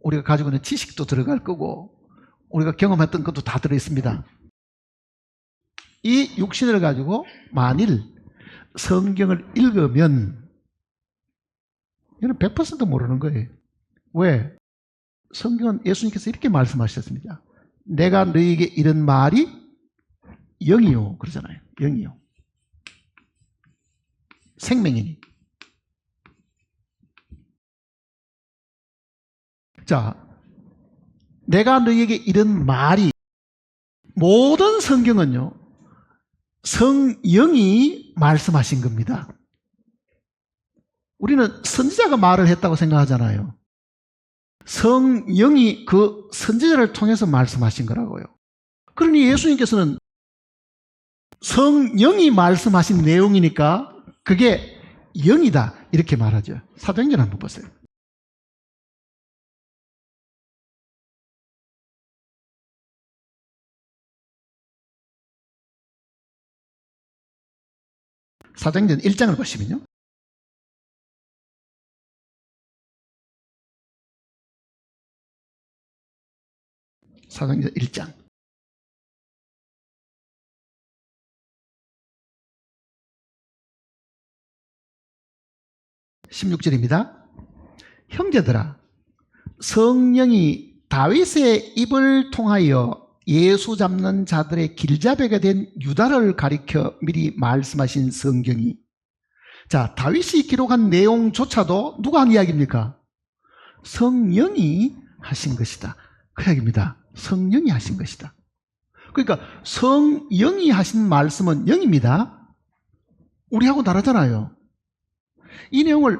우리가 가지고 있는 지식도 들어갈 거고 우리가 경험했던 것도 다 들어있습니다. 이 육신을 가지고 만일 성경을 읽으면 이건 100% 모르는 거예요. 왜? 성경은 예수님께서 이렇게 말씀하셨습니다. 내가 너희에게 이런 말이 영이요 그러잖아요. 영이요. 생명이니. 자, 내가 너희에게 이런 말이, 모든 성경은요 성령이 말씀하신 겁니다. 우리는 선지자가 말을 했다고 생각하잖아요. 성령이 그 선지자를 통해서 말씀하신 거라고요. 그러니 예수님께서는 성령이 말씀하신 내용이니까 그게 영이다 이렇게 말하죠. 사도행전 한번 보세요. 사도행전 1장을 보시면요, 사도행전 1장 16절입니다. 형제들아, 성령이 다윗의 입을 통하여 예수 잡는 자들의 길잡이가 된 유다를 가리켜 미리 말씀하신 성경이, 자, 다윗이 기록한 내용조차도 누가 한 이야기입니까? 성령이 하신 것이다. 그 이야기입니다. 성령이 하신 것이다. 그러니까 성령이 하신 말씀은 영입니다. 우리하고 다르잖아요. 이 내용을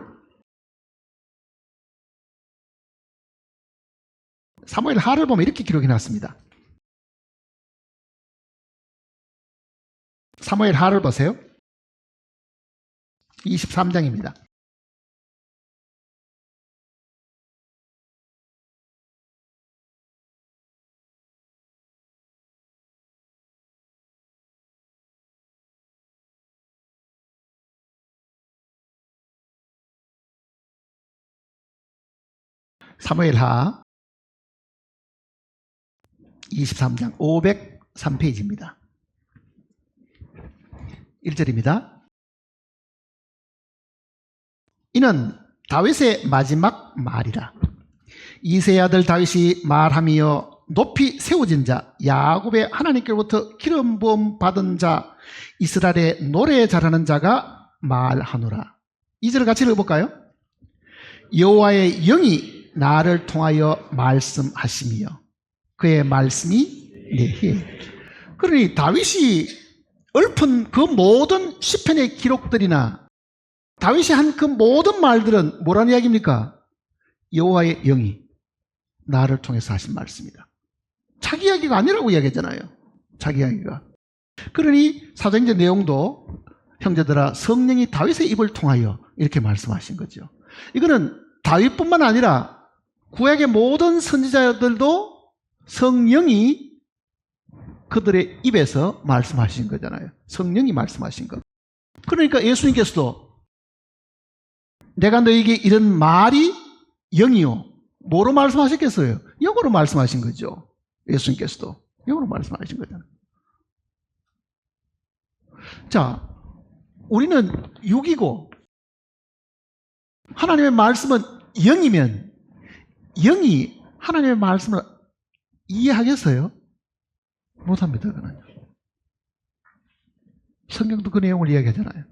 사무엘 하를 보면 이렇게 기록해 놨습니다. 사무엘 하를 보세요. 23장입니다. 사무엘하 23장 503페이지입니다. 1절입니다. 이는 다윗의 마지막 말이라. 이새의 아들 다윗이 말하며 높이 세워진 자, 야곱의 하나님께로부터 기름 부음 받은 자, 이스라엘의 노래 잘하는 자가 말하노라. 2절 같이 읽어볼까요? 여호와의 영이 나를 통하여 말씀하시며 그의 말씀이 내게. 그러니 다윗이 읊은 그 모든 시편의 기록들이나 다윗이 한 그 모든 말들은 뭐라는 이야기입니까? 여호와의 영이 나를 통해서 하신 말씀이다. 자기 이야기가 아니라고 이야기했잖아요. 자기 이야기가. 그러니 사도행전 내용도 형제들아 성령이 다윗의 입을 통하여 이렇게 말씀하신 거죠. 이거는 다윗뿐만 아니라 구약의 모든 선지자들도 성령이 그들의 입에서 말씀하신 거잖아요. 성령이 말씀하신 것. 그러니까 예수님께서도 내가 너에게 이런 말이 영이요. 뭐로 말씀하셨겠어요? 영어로 말씀하신 거죠. 예수님께서도 영어로 말씀하신 거잖아요. 자, 우리는 육이고 하나님의 말씀은 영이면 영이 하나님의 말씀을 이해하겠어요? 못합니다. 그는. 성경도 그 내용을 이야기하잖아요.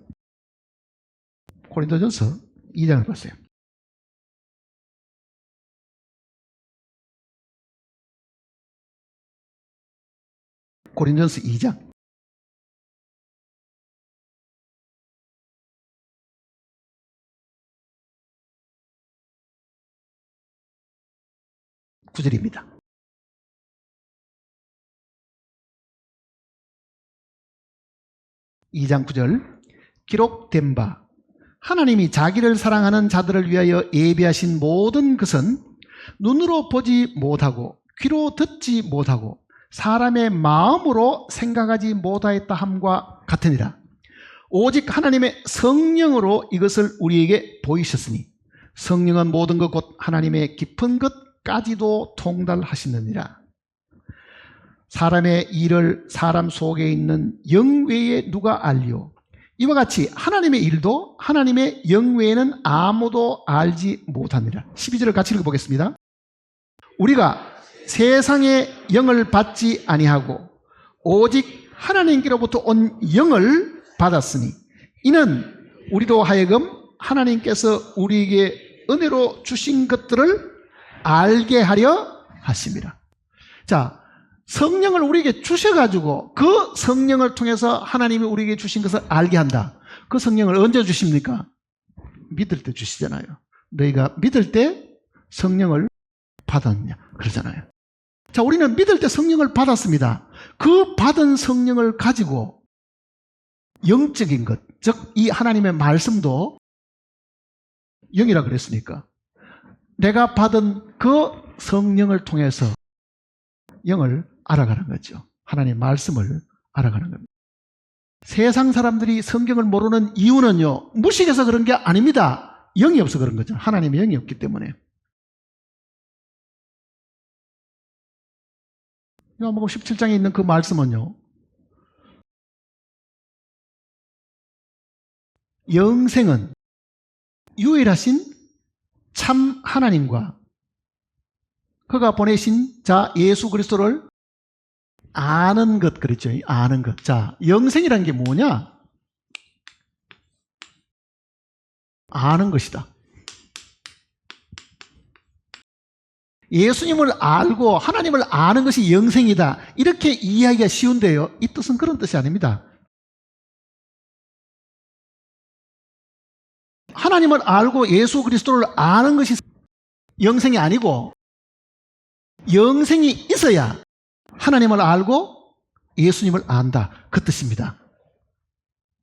고린도전서 2장을 봤어요. 고린도전서 2장. 구절입니다. (2장 9절) 기록된 바 하나님이 자기를 사랑하는 자들을 위하여 예비하신 모든 것은 눈으로 보지 못하고 귀로 듣지 못하고 사람의 마음으로 생각하지 못하였다 함과 같으니라. 오직 하나님의 성령으로 이것을 우리에게 보이셨으니 성령은 모든 것 곧 하나님의 깊은 것까지도 통달하시느니라. 사람의 일을 사람 속에 있는 영 외에 누가 알리오? 이와 같이 하나님의 일도 하나님의 영 외에는 아무도 알지 못하니라. 12절을 같이 읽어보겠습니다. 우리가 세상의 영을 받지 아니하고 오직 하나님께로부터 온 영을 받았으니 이는 우리로 하여금 하나님께서 우리에게 은혜로 주신 것들을 알게 하려 하심이라. 자, 성령을 우리에게 주셔가지고 그 성령을 통해서 하나님이 우리에게 주신 것을 알게 한다. 그 성령을 언제 주십니까? 믿을 때 주시잖아요. 너희가 믿을 때 성령을 받았냐 그러잖아요. 자, 우리는 믿을 때 성령을 받았습니다. 그 받은 성령을 가지고 영적인 것, 즉 이 하나님의 말씀도 영이라 그랬으니까 내가 받은 그 성령을 통해서 영을 알아가는 거죠. 하나님의 말씀을 알아가는 겁니다. 세상 사람들이 성경을 모르는 이유는요, 무식해서 그런 게 아닙니다. 영이 없어 그런 거죠. 하나님의 영이 없기 때문에. 요한복음 17장에 있는 그 말씀은요, 영생은 유일하신 참 하나님과 그가 보내신 자 예수 그리스도를 아는 것 그랬죠. 아는 것. 자, 영생이라는 게 뭐냐? 아는 것이다. 예수님을 알고 하나님을 아는 것이 영생이다. 이렇게 이해하기가 쉬운데요. 이 뜻은 그런 뜻이 아닙니다. 하나님을 알고 예수 그리스도를 아는 것이 영생이 아니고 영생이 있어야 하나님을 알고 예수님을 안다. 그 뜻입니다.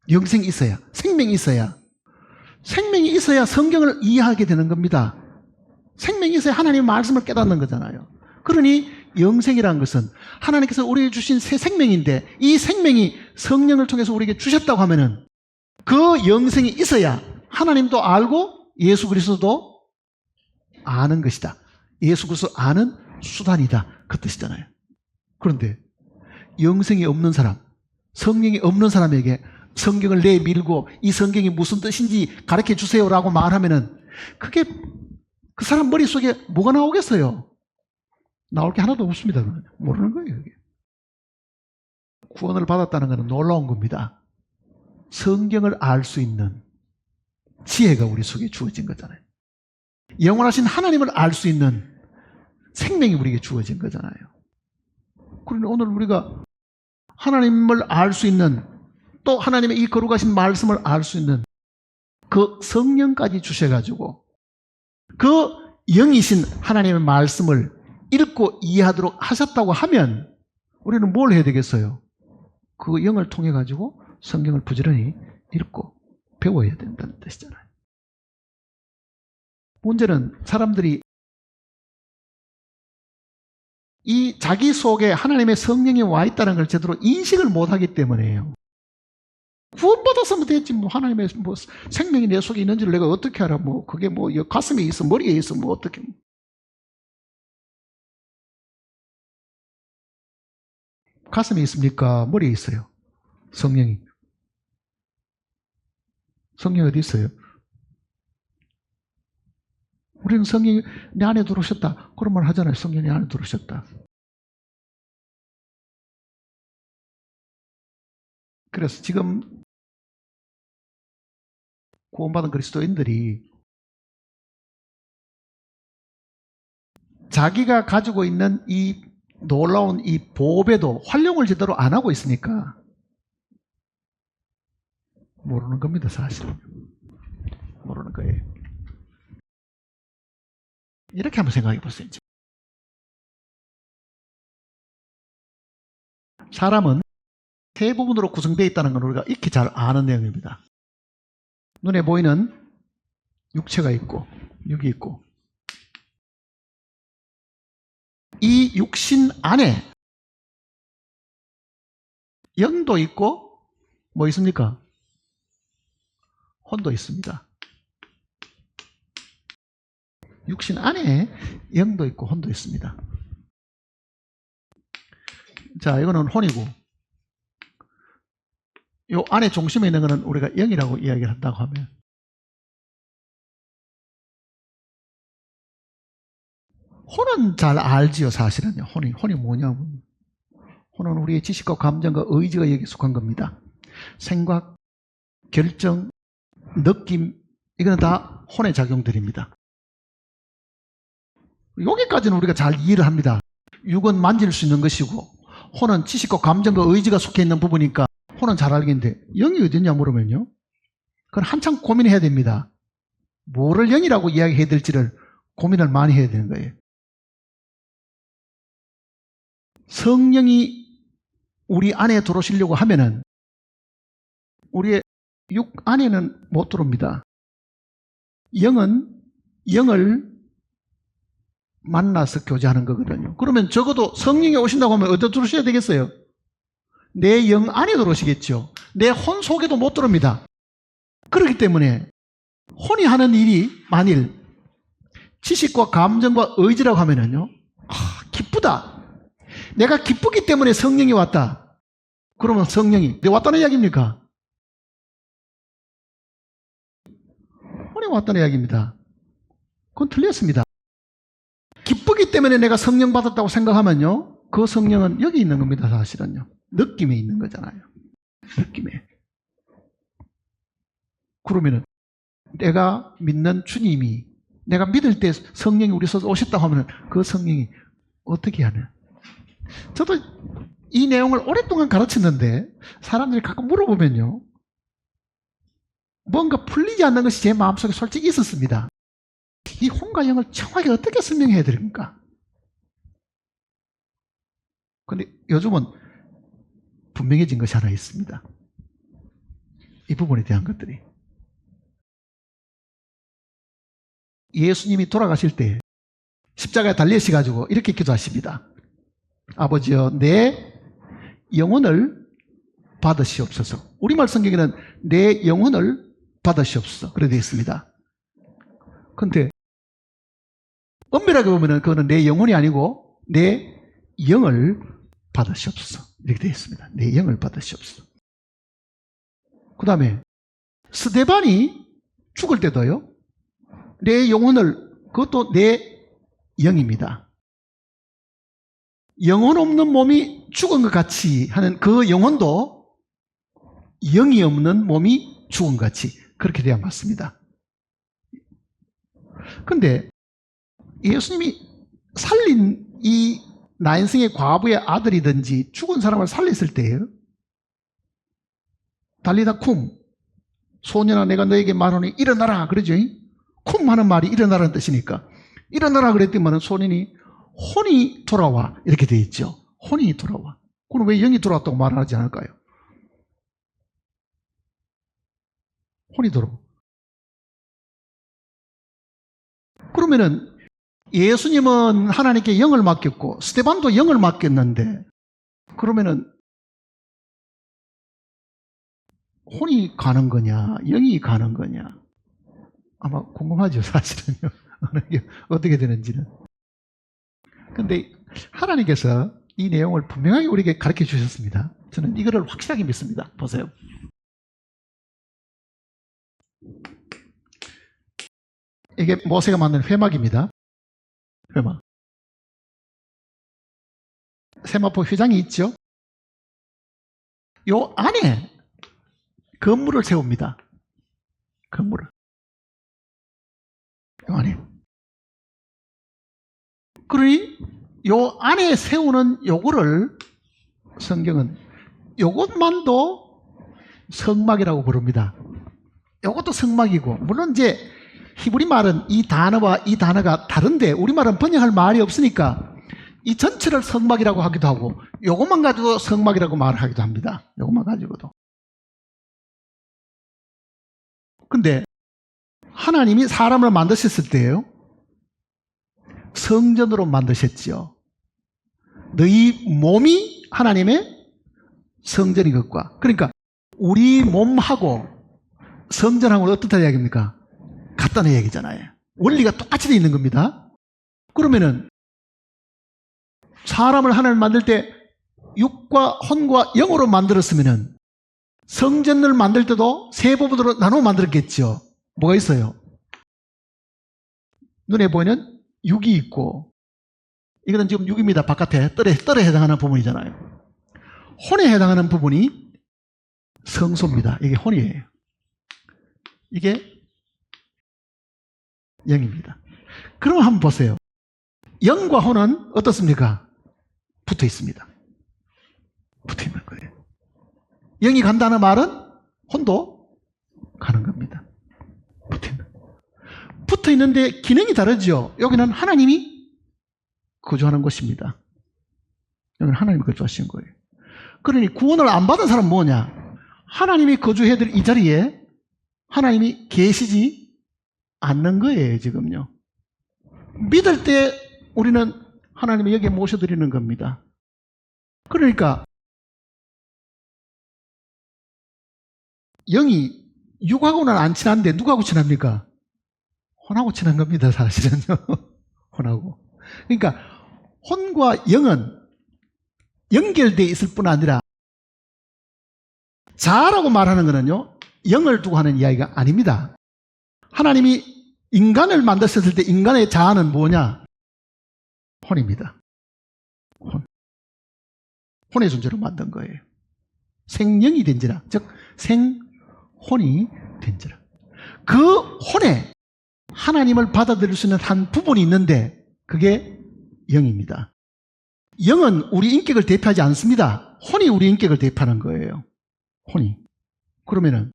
영생이 있어야, 생명이 있어야, 생명이 있어야 성경을 이해하게 되는 겁니다. 생명이 있어야 하나님의 말씀을 깨닫는 거잖아요. 그러니 영생이라는 것은 하나님께서 우리에게 주신 새 생명인데 이 생명이 성령을 통해서 우리에게 주셨다고 하면은 그 영생이 있어야 하나님도 알고 예수 그리스도도 아는 것이다. 예수 그리스도 아는 수단이다. 그 뜻이잖아요. 그런데 영생이 없는 사람, 성령이 없는 사람에게 성경을 내밀고 이 성경이 무슨 뜻인지 가르쳐 주세요라고 말하면은 그게 그 사람 머릿속에 뭐가 나오겠어요? 나올 게 하나도 없습니다. 모르는 거예요. 이게. 구원을 받았다는 것은 놀라운 겁니다. 성경을 알 수 있는 지혜가 우리 속에 주어진 거잖아요. 영원하신 하나님을 알 수 있는 생명이 우리에게 주어진 거잖아요. 그런데 오늘 우리가 하나님을 알 수 있는 또 하나님의 이 거룩하신 말씀을 알 수 있는 그 성령까지 주셔가지고 그 영이신 하나님의 말씀을 읽고 이해하도록 하셨다고 하면 우리는 뭘 해야 되겠어요? 그 영을 통해 가지고 성경을 부지런히 읽고 배워야 된다는 뜻이잖아요. 문제는 사람들이 이 자기 속에 하나님의 성령이 와 있다는 걸 제대로 인식을 못하기 때문에요. 구원받았으면 됐지 뭐 하나님의 뭐 생명이 내 속에 있는지를 내가 어떻게 알아? 뭐 그게 뭐 가슴에 있어 머리에 있어 뭐 어떻게? 가슴에 있습니까? 머리에 있어요. 성령이. 성령이 어디 있어요? 우리는 성령이 내 안에 들어오셨다. 그런 말 하잖아요. 성령이 내 안에 들어오셨다. 그래서 지금 구원받은 그리스도인들이 자기가 가지고 있는 이 놀라운 이 보배도 활용을 제대로 안 하고 있으니까 모르는 겁니다. 사실은. 모르는 거예요. 이렇게 한번 생각해 보세요. 사람은 세 부분으로 구성되어 있다는 걸 우리가 익히 잘 아는 내용입니다. 눈에 보이는 육체가 있고 육이 있고 이 육신 안에 영도 있고 뭐 있습니까? 혼도 있습니다. 육신 안에 영도 있고 혼도 있습니다. 자, 이거는 혼이고 요 안에 중심에 있는 것은 우리가 영이라고 이야기를 한다고 하면 혼은 잘 알지요. 사실은요. 혼이 뭐냐면 혼은 우리의 지식과 감정과 의지가 여기 속한 겁니다. 생각, 결정, 느낌 이거는 다 혼의 작용들입니다. 여기까지는 우리가 잘 이해를 합니다. 육은 만질 수 있는 것이고 혼은 지식과 감정과 의지가 속해 있는 부분이니까 혼은 잘 알겠는데 영이 어딨냐 물으면요. 그건 한참 고민해야 됩니다. 뭐를 영이라고 이야기해야 될지를 고민을 많이 해야 되는 거예요. 성령이 우리 안에 들어오시려고 하면은 우리의 육 안에는 못 들어옵니다. 영은 영을 만나서 교제하는 거거든요. 그러면 적어도 성령이 오신다고 하면 어디에 들어오셔야 되겠어요? 내 영 안에 들어오시겠죠. 내 혼 속에도 못 들어옵니다. 그렇기 때문에 혼이 하는 일이 만일 지식과 감정과 의지라고 하면은요, 기쁘다. 내가 기쁘기 때문에 성령이 왔다. 그러면 성령이 내 왔다는 이야기입니까? 혼이 왔다는 이야기입니다. 그건 틀렸습니다. 기쁘기 때문에 내가 성령 받았다고 생각하면요, 그 성령은 여기 있는 겁니다. 사실은요. 느낌에 있는 거잖아요. 느낌에. 그러면은 내가 믿는 주님이 내가 믿을 때 성령이 우리 속에 오셨다고 하면 그 성령이 어떻게 하냐. 저도 이 내용을 오랫동안 가르쳤는데 사람들이 가끔 물어보면요, 뭔가 풀리지 않는 것이 제 마음속에 솔직히 있었습니다. 이 혼과 영을 정확하게 어떻게 설명해야 됩니까? 근데 요즘은 분명해진 것이 하나 있습니다. 이 부분에 대한 것들이. 예수님이 돌아가실 때 십자가에 달리셔가지고 이렇게 기도하십니다. 아버지여, 내 영혼을 받으시옵소서. 우리말 성경에는 내 영혼을 받으시옵소서. 그래 되어 있습니다. 그런데 엄밀하게 보면 그거는 내 영혼이 아니고 내 영을 받으시옵소서. 이렇게 되어 있습니다. 내 영을 받으시옵소서. 그 다음에 스데반이 죽을 때도요, 내 영혼을, 그것도 내 영입니다. 영혼 없는 몸이 죽은 것 같이 하는 그 영혼도 영이 없는 몸이 죽은 것 같이 그렇게 돼야 맞습니다. 그런데 예수님이 살린 이 나인성의 과부의 아들이든지 죽은 사람을 살렸을 때예요, 달리다 쿰, 소년아 내가 너에게 말하노니 일어나라 그러죠. 쿰 하는 말이 일어나라는 뜻이니까 일어나라 그랬더니만 소년이 혼이 돌아와 이렇게 되어 있죠. 혼이 돌아와. 그럼 왜 영이 돌아왔다고 말하지 않을까요? 혼이 돌아와. 그러면은 예수님은 하나님께 영을 맡겼고 스데반도 영을 맡겼는데 그러면은 혼이 가는 거냐 영이 가는 거냐 아마 궁금하죠 사실은요. 어떻게 되는지는. 근데 하나님께서 이 내용을 분명하게 우리에게 가르쳐 주셨습니다. 저는 이거를 확실하게 믿습니다. 보세요. 이게 모세가 만든 회막입니다. 회막. 세마포 휘장이 있죠. 요 안에 건물을 세웁니다. 건물을. 요 안에. 그러니 요 안에 세우는 요거를 성경은 요것만도 성막이라고 부릅니다. 요것도 성막이고 물론 이제 히브리 말은 이 단어와 이 단어가 다른데 우리말은 번역할 말이 없으니까 이 전체를 성막이라고 하기도 하고 요것만 가지고 성막이라고 말하기도 합니다. 요것만 가지고도. 근데 하나님이 사람을 만드셨을 때요 성전으로 만드셨지요. 너희 몸이 하나님의 성전인 것과 그러니까 우리 몸하고 성전하고는 어떻다 이야기입니까? 같다는 얘기잖아요. 원리가 똑같이 되어 있는 겁니다. 그러면은 사람을 하나님 만들 때 육과 혼과 영으로 만들었으면은 성전을 만들 때도 세 부분으로 나눠 만들었겠죠. 뭐가 있어요? 눈에 보이는 육이 있고 이거는 지금 육입니다. 바깥에 뜰에 해당하는 부분이잖아요. 혼에 해당하는 부분이 성소입니다. 이게 혼이에요. 이게 영입니다. 그럼 한번 보세요. 영과 혼은 어떻습니까? 붙어 있습니다. 붙어 있는 거예요. 영이 간다는 말은 혼도 가는 겁니다. 붙어 있는. 붙어 있는데 기능이 다르죠. 여기는 하나님이 거주하는 곳입니다. 여기는 하나님이 거주하신 거예요. 그러니 구원을 안 받은 사람은 뭐냐? 하나님이 거주해야 될 이 자리에 하나님이 계시지 않는 거예요, 지금요. 믿을 때 우리는 하나님이 여기에 모셔드리는 겁니다. 그러니까 영이 육하고는 안 친한데 누구하고 친합니까? 혼하고 친한 겁니다, 사실은요. 혼하고. 그러니까 혼과 영은 연결되어 있을 뿐 아니라 자라고 말하는 거는요, 영을 두고 하는 이야기가 아닙니다. 하나님이 인간을 만드셨을 때 인간의 자아는 뭐냐? 혼입니다. 혼의 존재로 만든 거예요. 생령이 된지라, 즉 생혼이 된지라. 그 혼에 하나님을 받아들일 수 있는 한 부분이 있는데 그게 영입니다. 영은 우리 인격을 대표하지 않습니다. 혼이 우리 인격을 대표하는 거예요. 혼이. 그러면은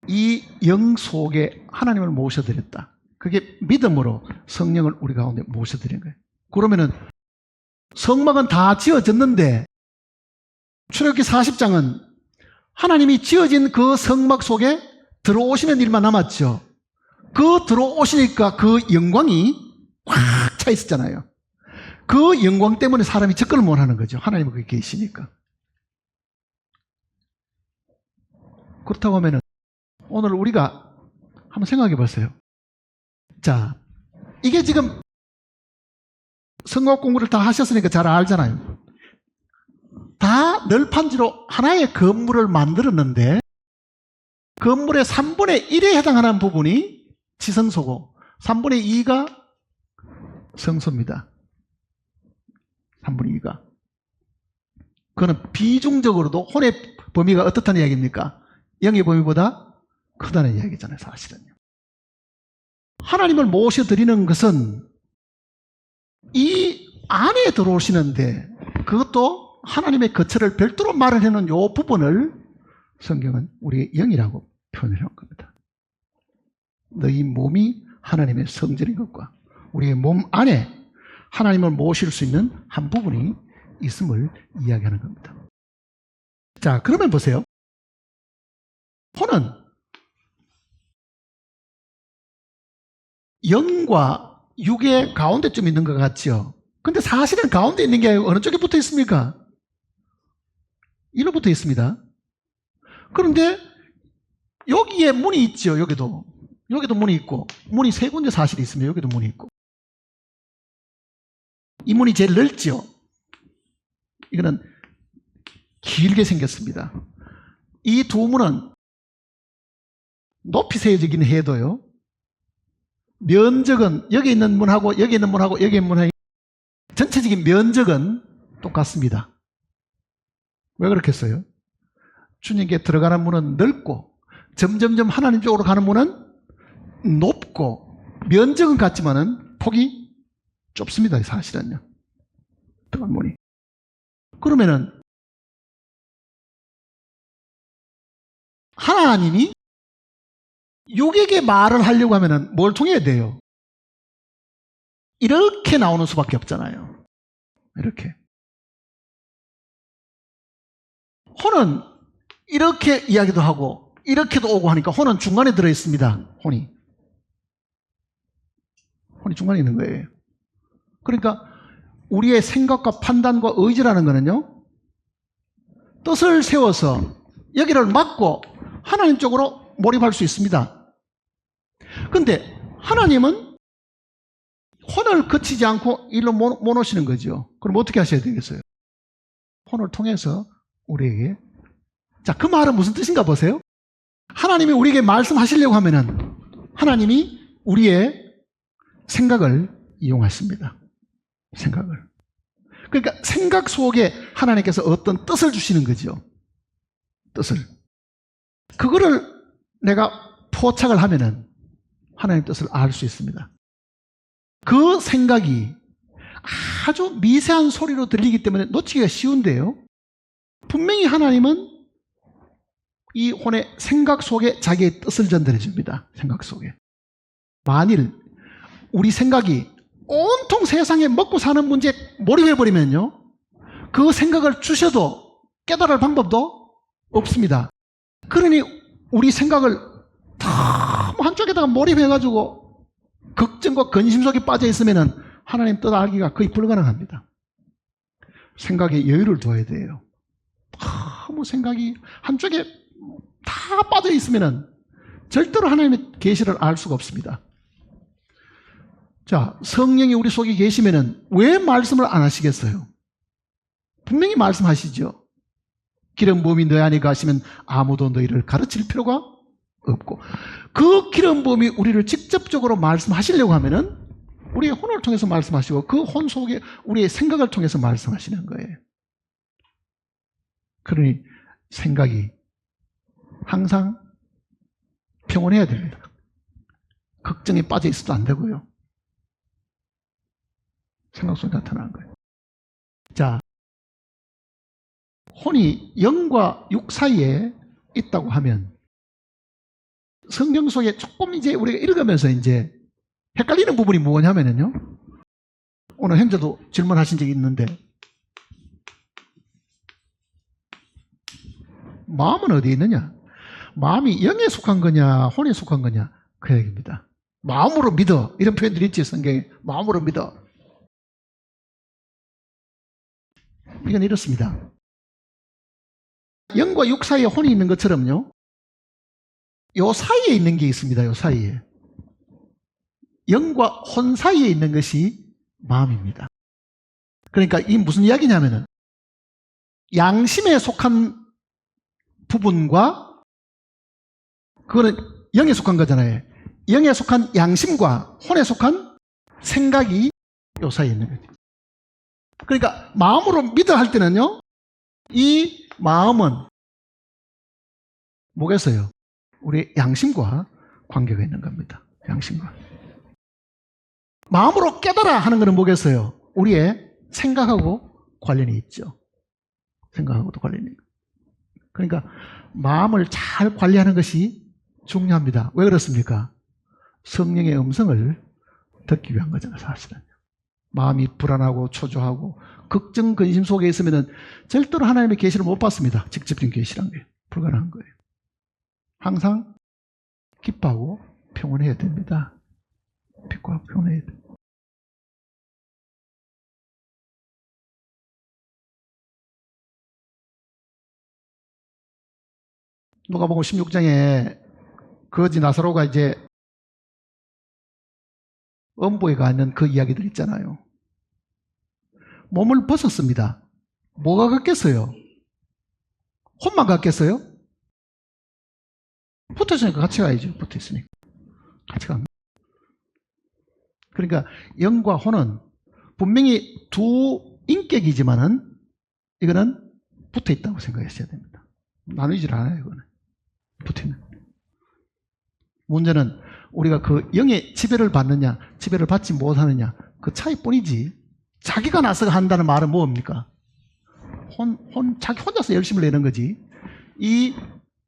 이 영 속에 하나님을 모셔드렸다. 그게 믿음으로 성령을 우리 가운데 모셔드린 거예요. 그러면은 성막은 다 지어졌는데 출애굽기 40장은 하나님이 지어진 그 성막 속에 들어오시는 일만 남았죠. 그 들어오시니까 그 영광이 꽉 차 있었잖아요. 그 영광 때문에 사람이 접근을 못 하는 거죠. 하나님이 거기 계시니까. 그렇다고 하면은 오늘 우리가 한번 생각해 보세요. 자, 이게 지금 성곽 공부를 다 하셨으니까 잘 알잖아요. 다 널판지로 하나의 건물을 만들었는데 건물의 3분의 1에 해당하는 부분이 지성소고 3분의 2가 성소입니다. 3분의 2가. 그거는 비중적으로도 혼의 범위가 어떻다는 이야기입니까? 영의 범위보다 크다는 이야기잖아요, 사실은요. 하나님을 모셔드리는 것은 이 안에 들어오시는데 그것도 하나님의 거처를 별도로 말을 해놓은 이 부분을 성경은 우리의 영이라고 표현을 한 겁니다. 너희 몸이 하나님의 성전인 것과 우리의 몸 안에 하나님을 모실 수 있는 한 부분이 있음을 이야기하는 겁니다. 자, 그러면 보세요. 혼은 영과 육의 가운데쯤 있는 것 같죠. 근데 사실은 가운데 있는 게 아니고 어느 쪽에 붙어 있습니까? 이로 붙어 있습니다. 그런데 여기에 문이 있죠. 여기도 문이 있고, 문이 세 군데 사실이 있으면 여기도 문이 있고, 이 문이 제일 넓죠. 이거는 길게 생겼습니다. 이 두 문은 높이 세워지긴 해도요, 면적은 여기 있는 문하고 여기 있는 문하고 여기 있는 문하고 전체적인 면적은 똑같습니다. 왜 그렇겠어요? 주님께 들어가는 문은 넓고 점점점 하나님 쪽으로 가는 문은 높고 면적은 같지만은 폭이 좁습니다. 사실은요. 들어간 문이. 그러면은 하나님이 육에게 말을 하려고 하면은 뭘 통해야 돼요? 이렇게 나오는 수밖에 없잖아요. 이렇게. 혼은 이렇게 이야기도 하고 이렇게도 오고 하니까 혼은 중간에 들어있습니다. 혼이 중간에 있는 거예요. 그러니까 우리의 생각과 판단과 의지라는 거는요, 뜻을 세워서 여기를 막고 하나님 쪽으로 몰입할 수 있습니다. 근데 하나님은 혼을 거치지 않고 일로 못 오시는 거죠. 그럼 어떻게 하셔야 되겠어요? 혼을 통해서 우리에게. 자, 그 말은 무슨 뜻인가 보세요. 하나님이 우리에게 말씀하시려고 하면은 하나님이 우리의 생각을 이용하십니다. 생각을. 그러니까 생각 속에 하나님께서 어떤 뜻을 주시는 거죠. 뜻을. 그거를 내가 포착을 하면은 하나님의 뜻을 알 수 있습니다. 그 생각이 아주 미세한 소리로 들리기 때문에 놓치기가 쉬운데요, 분명히 하나님은 이 혼의 생각 속에 자기의 뜻을 전달해 줍니다. 생각 속에. 만일 우리 생각이 온통 세상에 먹고 사는 문제에 몰입해버리면요, 그 생각을 주셔도 깨달을 방법도 없습니다. 그러니 우리 생각을 너무 한쪽에다가 몰입해가지고 걱정과 근심 속에 빠져 있으면 하나님 뜻 알기가 거의 불가능합니다. 생각에 여유를 둬야 돼요. 너무 생각이 한쪽에 다 빠져 있으면 절대로 하나님의 계시를 알 수가 없습니다. 자, 성령이 우리 속에 계시면 왜 말씀을 안 하시겠어요? 분명히 말씀하시죠. 기름 부음이 너희 안에 가시면 아무도 너희를 가르칠 필요가 없고, 그 기름 부음이 우리를 직접적으로 말씀하시려고 하면은 우리의 혼을 통해서 말씀하시고 그 혼 속에 우리의 생각을 통해서 말씀하시는 거예요. 그러니 생각이 항상 평온해야 됩니다. 걱정에 빠져 있어도 안 되고요. 생각 속에 나타나는 거예요. 자, 혼이 영과 육 사이에 있다고 하면 성경 속에 조금 이제 우리가 읽으면서 이제 헷갈리는 부분이 뭐냐면요, 오늘 형제도 질문하신 적이 있는데, 마음은 어디에 있느냐? 마음이 영에 속한 거냐 혼에 속한 거냐, 그 얘기입니다. 마음으로 믿어, 이런 표현들이 있지 성경에. 마음으로 믿어. 이건 이렇습니다. 영과 육 사이에 혼이 있는 것처럼요, 요 사이에 있는 게 있습니다. 요 사이에. 영과 혼 사이에 있는 것이 마음입니다. 그러니까 이 무슨 이야기냐면은 양심에 속한 부분과, 그거는 영에 속한 거잖아요. 영에 속한 양심과 혼에 속한 생각이 요 사이에 있는 거죠. 그러니까 마음으로 믿어 할 때는요, 이 마음은 뭐겠어요? 우리 양심과 관계가 있는 겁니다. 양심과. 마음으로 깨달아 하는 것은 뭐겠어요? 우리의 생각하고 관련이 있죠. 생각하고도 관련이 있고. 그러니까 마음을 잘 관리하는 것이 중요합니다. 왜 그렇습니까? 성령의 음성을 듣기 위한 거잖아요, 사실은. 마음이 불안하고 초조하고 걱정, 근심 속에 있으면 절대로 하나님의 계시를 못 받습니다. 직접적인 계시란 게 불가능한 거예요. 항상 기뻐하고 평온해야 됩니다. 빛과 변해야 돼. 누가복음 16장에 거지 나사로가 이제 음부에 가 있는 그 이야기들 있잖아요. 몸을 벗었습니다. 뭐가 같겠어요? 혼만 같겠어요? 붙어있으니까 같이 가야죠. 붙어있으니까 같이 갑니다. 그러니까 영과 혼은 분명히 두 인격이지만은 이거는 붙어있다고 생각하셔야 됩니다. 나누질 않아요. 이거는 붙어있는. 문제는 우리가 그 영의 지배를 받느냐 지배를 받지 못하느냐 그 차이뿐이지, 자기가 나서 한다는 말은 뭡니까? 자기 혼자서 열심을 내는 거지. 이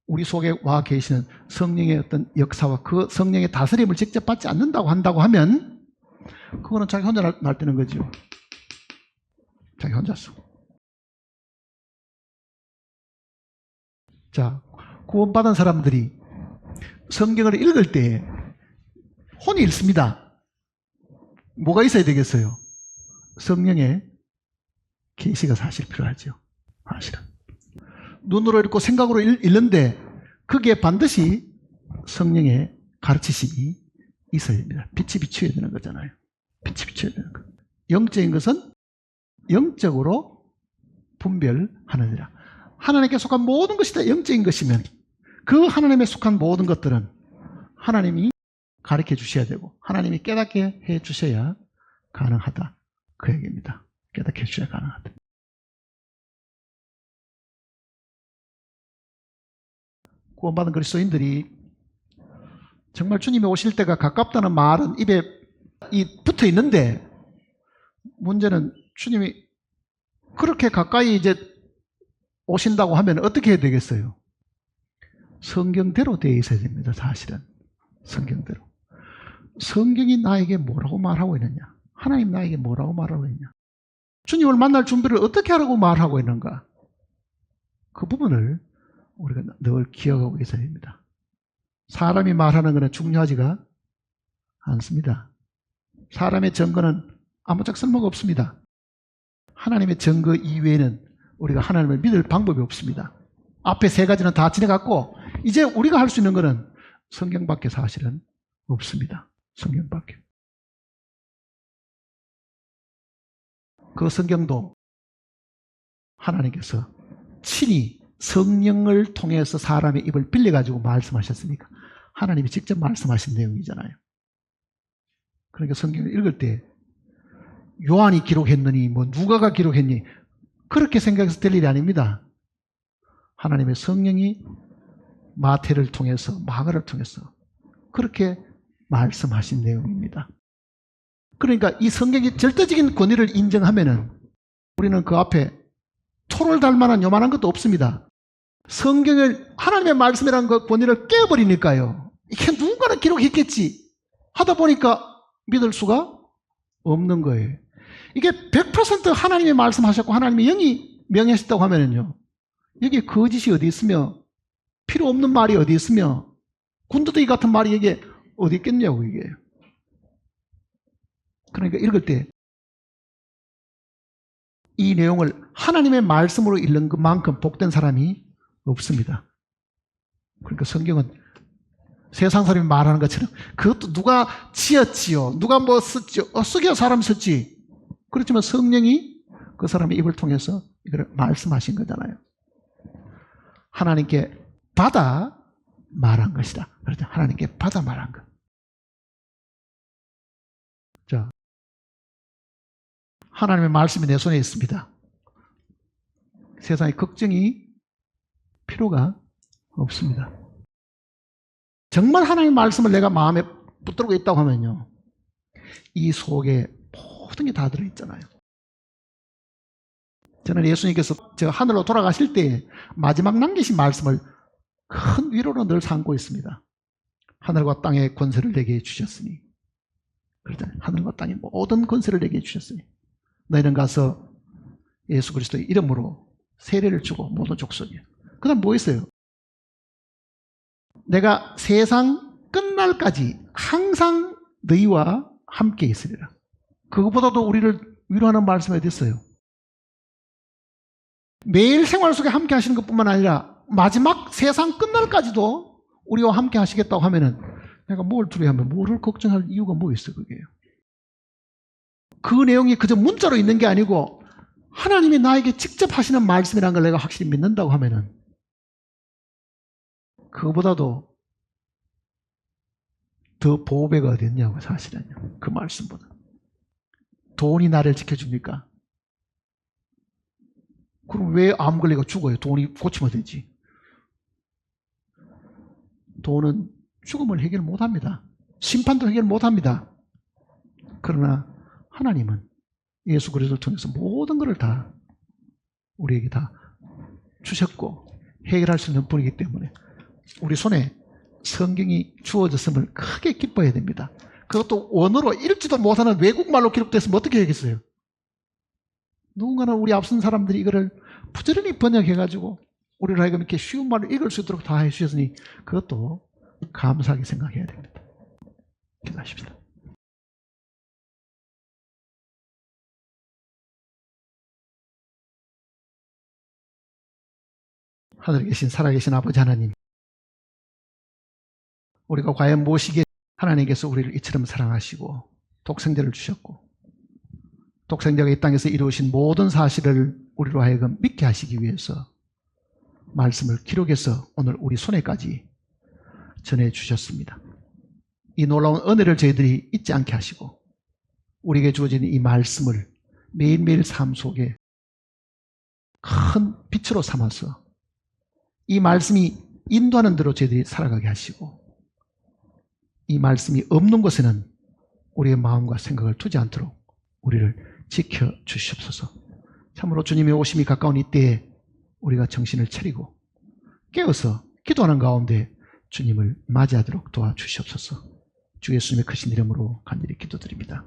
우리 속에 와 계시는 성령의 어떤 역사와 그 성령의 다스림을 직접 받지 않는다고 한다고 하면 그거는 자기 혼자 날뛰는 거죠. 자기 혼자서. 자, 구원받은 사람들이 성경을 읽을 때 혼이 읽습니다. 뭐가 있어야 되겠어요? 성령의 계시가 사실 필요하죠. 사실은. 눈으로 읽고 생각으로 읽는데 그게 반드시 성령의 가르치심이 있어야 됩니다. 빛이 비춰야 되는 거잖아요. 빛이 비춰야 되는 거. 영적인 것은 영적으로 분별하느니라. 하나님께 속한 모든 것이 다 영적인 것이면 그 하나님에 속한 모든 것들은 하나님이 가르쳐 주셔야 되고 하나님이 깨닫게 해 주셔야 가능하다. 그 얘기입니다. 깨닫게 해 주셔야 가능하다. 구원받은 그리스도인들이 정말 주님이 오실 때가 가깝다는 말은 입에 붙어 있는데 문제는 주님이 그렇게 가까이 이제 오신다고 하면 어떻게 해야 되겠어요? 성경대로 되어 있어야 됩니다. 사실은 성경대로. 성경이 나에게 뭐라고 말하고 있느냐, 하나님 나에게 뭐라고 말하고 있느냐, 주님을 만날 준비를 어떻게 하라고 말하고 있는가, 그 부분을 우리가 늘 기억하고 있어야 됩니다. 사람이 말하는 것은 중요하지가 않습니다. 사람의 증거는 아무짝 쓸모가 없습니다. 하나님의 증거 이외에는 우리가 하나님을 믿을 방법이 없습니다. 앞에 세 가지는 다 지나갔고 이제 우리가 할 수 있는 것은 성경밖에 사실은 없습니다. 성경밖에. 그 성경도 하나님께서 친히 성령을 통해서 사람의 입을 빌려가지고 말씀하셨으니까 하나님이 직접 말씀하신 내용이잖아요. 그러니까 성경을 읽을 때 요한이 기록했느니 뭐 누가가 기록했니 그렇게 생각해서 될 일이 아닙니다. 하나님의 성령이 마태를 통해서 마가를 통해서 그렇게 말씀하신 내용입니다. 그러니까 이 성경의 절대적인 권위를 인정하면은 우리는 그 앞에 토를 달 만한 요만한 것도 없습니다. 성경을 하나님의 말씀이라는 그 권위를 깨버리니까요. 이게 누군가는 기록했겠지 하다 보니까 믿을 수가 없는 거예요. 이게 100% 하나님이 말씀하셨고 하나님의 영이 명하셨다고 하면은요, 여기에 거짓이 어디 있으며 필요 없는 말이 어디 있으며 군더더기 같은 말이 여기에 어디 있겠냐고. 이게 그러니까 읽을 때 이 내용을 하나님의 말씀으로 읽는 것만큼 복된 사람이 없습니다. 그러니까 성경은 세상 사람이 말하는 것처럼 그것도 누가 지었지요, 누가 뭐 썼지요, 쓰기야 사람 썼지. 그렇지만 성령이 그 사람의 입을 통해서 이걸 말씀하신 거잖아요. 하나님께 받아 말한 것이다. 그렇죠. 하나님께 받아 말한 것. 자, 하나님의 말씀이 내 손에 있습니다. 세상에 걱정이 필요가 없습니다. 정말 하나님의 말씀을 내가 마음에 붙들고 있다고 하면요, 이 속에 모든 게 다 들어있잖아요. 저는 예수님께서 저 하늘로 돌아가실 때 마지막 남기신 말씀을 큰 위로로 늘 삼고 있습니다. 하늘과 땅의 권세를 내게 주셨으니, 그렇잖아요. 하늘과 땅의 모든 권세를 내게 주셨으니 너희는 가서 예수 그리스도의 이름으로 세례를 주고 모든 족속에. 그 다음 뭐 있어요? 내가 세상 끝날까지 항상 너희와 함께 있으리라. 그것보다도 우리를 위로하는 말씀이 어디 있어요? 매일 생활 속에 함께 하시는 것뿐만 아니라 마지막 세상 끝날까지도 우리와 함께 하시겠다고 하면은 내가 뭘 두려워하면 뭐를 걱정할 이유가 뭐 있어 그게요. 그 내용이 그저 문자로 있는 게 아니고 하나님이 나에게 직접 하시는 말씀이라는 걸 내가 확실히 믿는다고 하면은 그거보다도 더 보배가 어디 있냐고 사실은요. 그 말씀보다. 돈이 나를 지켜줍니까? 그럼 왜 암 걸리가 죽어요? 돈이 고치면 되지. 돈은 죽음을 해결 못합니다. 심판도 해결 못합니다. 그러나 하나님은 예수 그리스도를 통해서 모든 것을 다 우리에게 다 주셨고 해결할 수 있는 분이기 때문에 우리 손에 성경이 주어졌음을 크게 기뻐해야 됩니다. 그것도 원어로 읽지도 못하는 외국말로 기록됐으면 어떻게 하겠어요? 누군가는 우리 앞선 사람들이 이거를 부지런히 번역해가지고 우리를 하여금 이렇게 쉬운 말로 읽을 수 있도록 다 해주셨으니 그것도 감사하게 생각해야 됩니다. 기도하십시다. 하늘에 계신 살아계신 아버지 하나님, 우리가 과연 무엇이기에 하나님께서 우리를 이처럼 사랑하시고 독생자를 주셨고 독생자가 이 땅에서 이루신 모든 사실을 우리로 하여금 믿게 하시기 위해서 말씀을 기록해서 오늘 우리 손에까지 전해주셨습니다. 이 놀라운 은혜를 저희들이 잊지 않게 하시고 우리에게 주어진 이 말씀을 매일매일 삶 속에 큰 빛으로 삼아서 이 말씀이 인도하는 대로 저희들이 살아가게 하시고 이 말씀이 없는 곳에는 우리의 마음과 생각을 두지 않도록 우리를 지켜주시옵소서. 참으로 주님의 오심이 가까운 이때에 우리가 정신을 차리고 깨어서 기도하는 가운데 주님을 맞이하도록 도와주시옵소서. 주 예수님의 크신 이름으로 간절히 기도드립니다.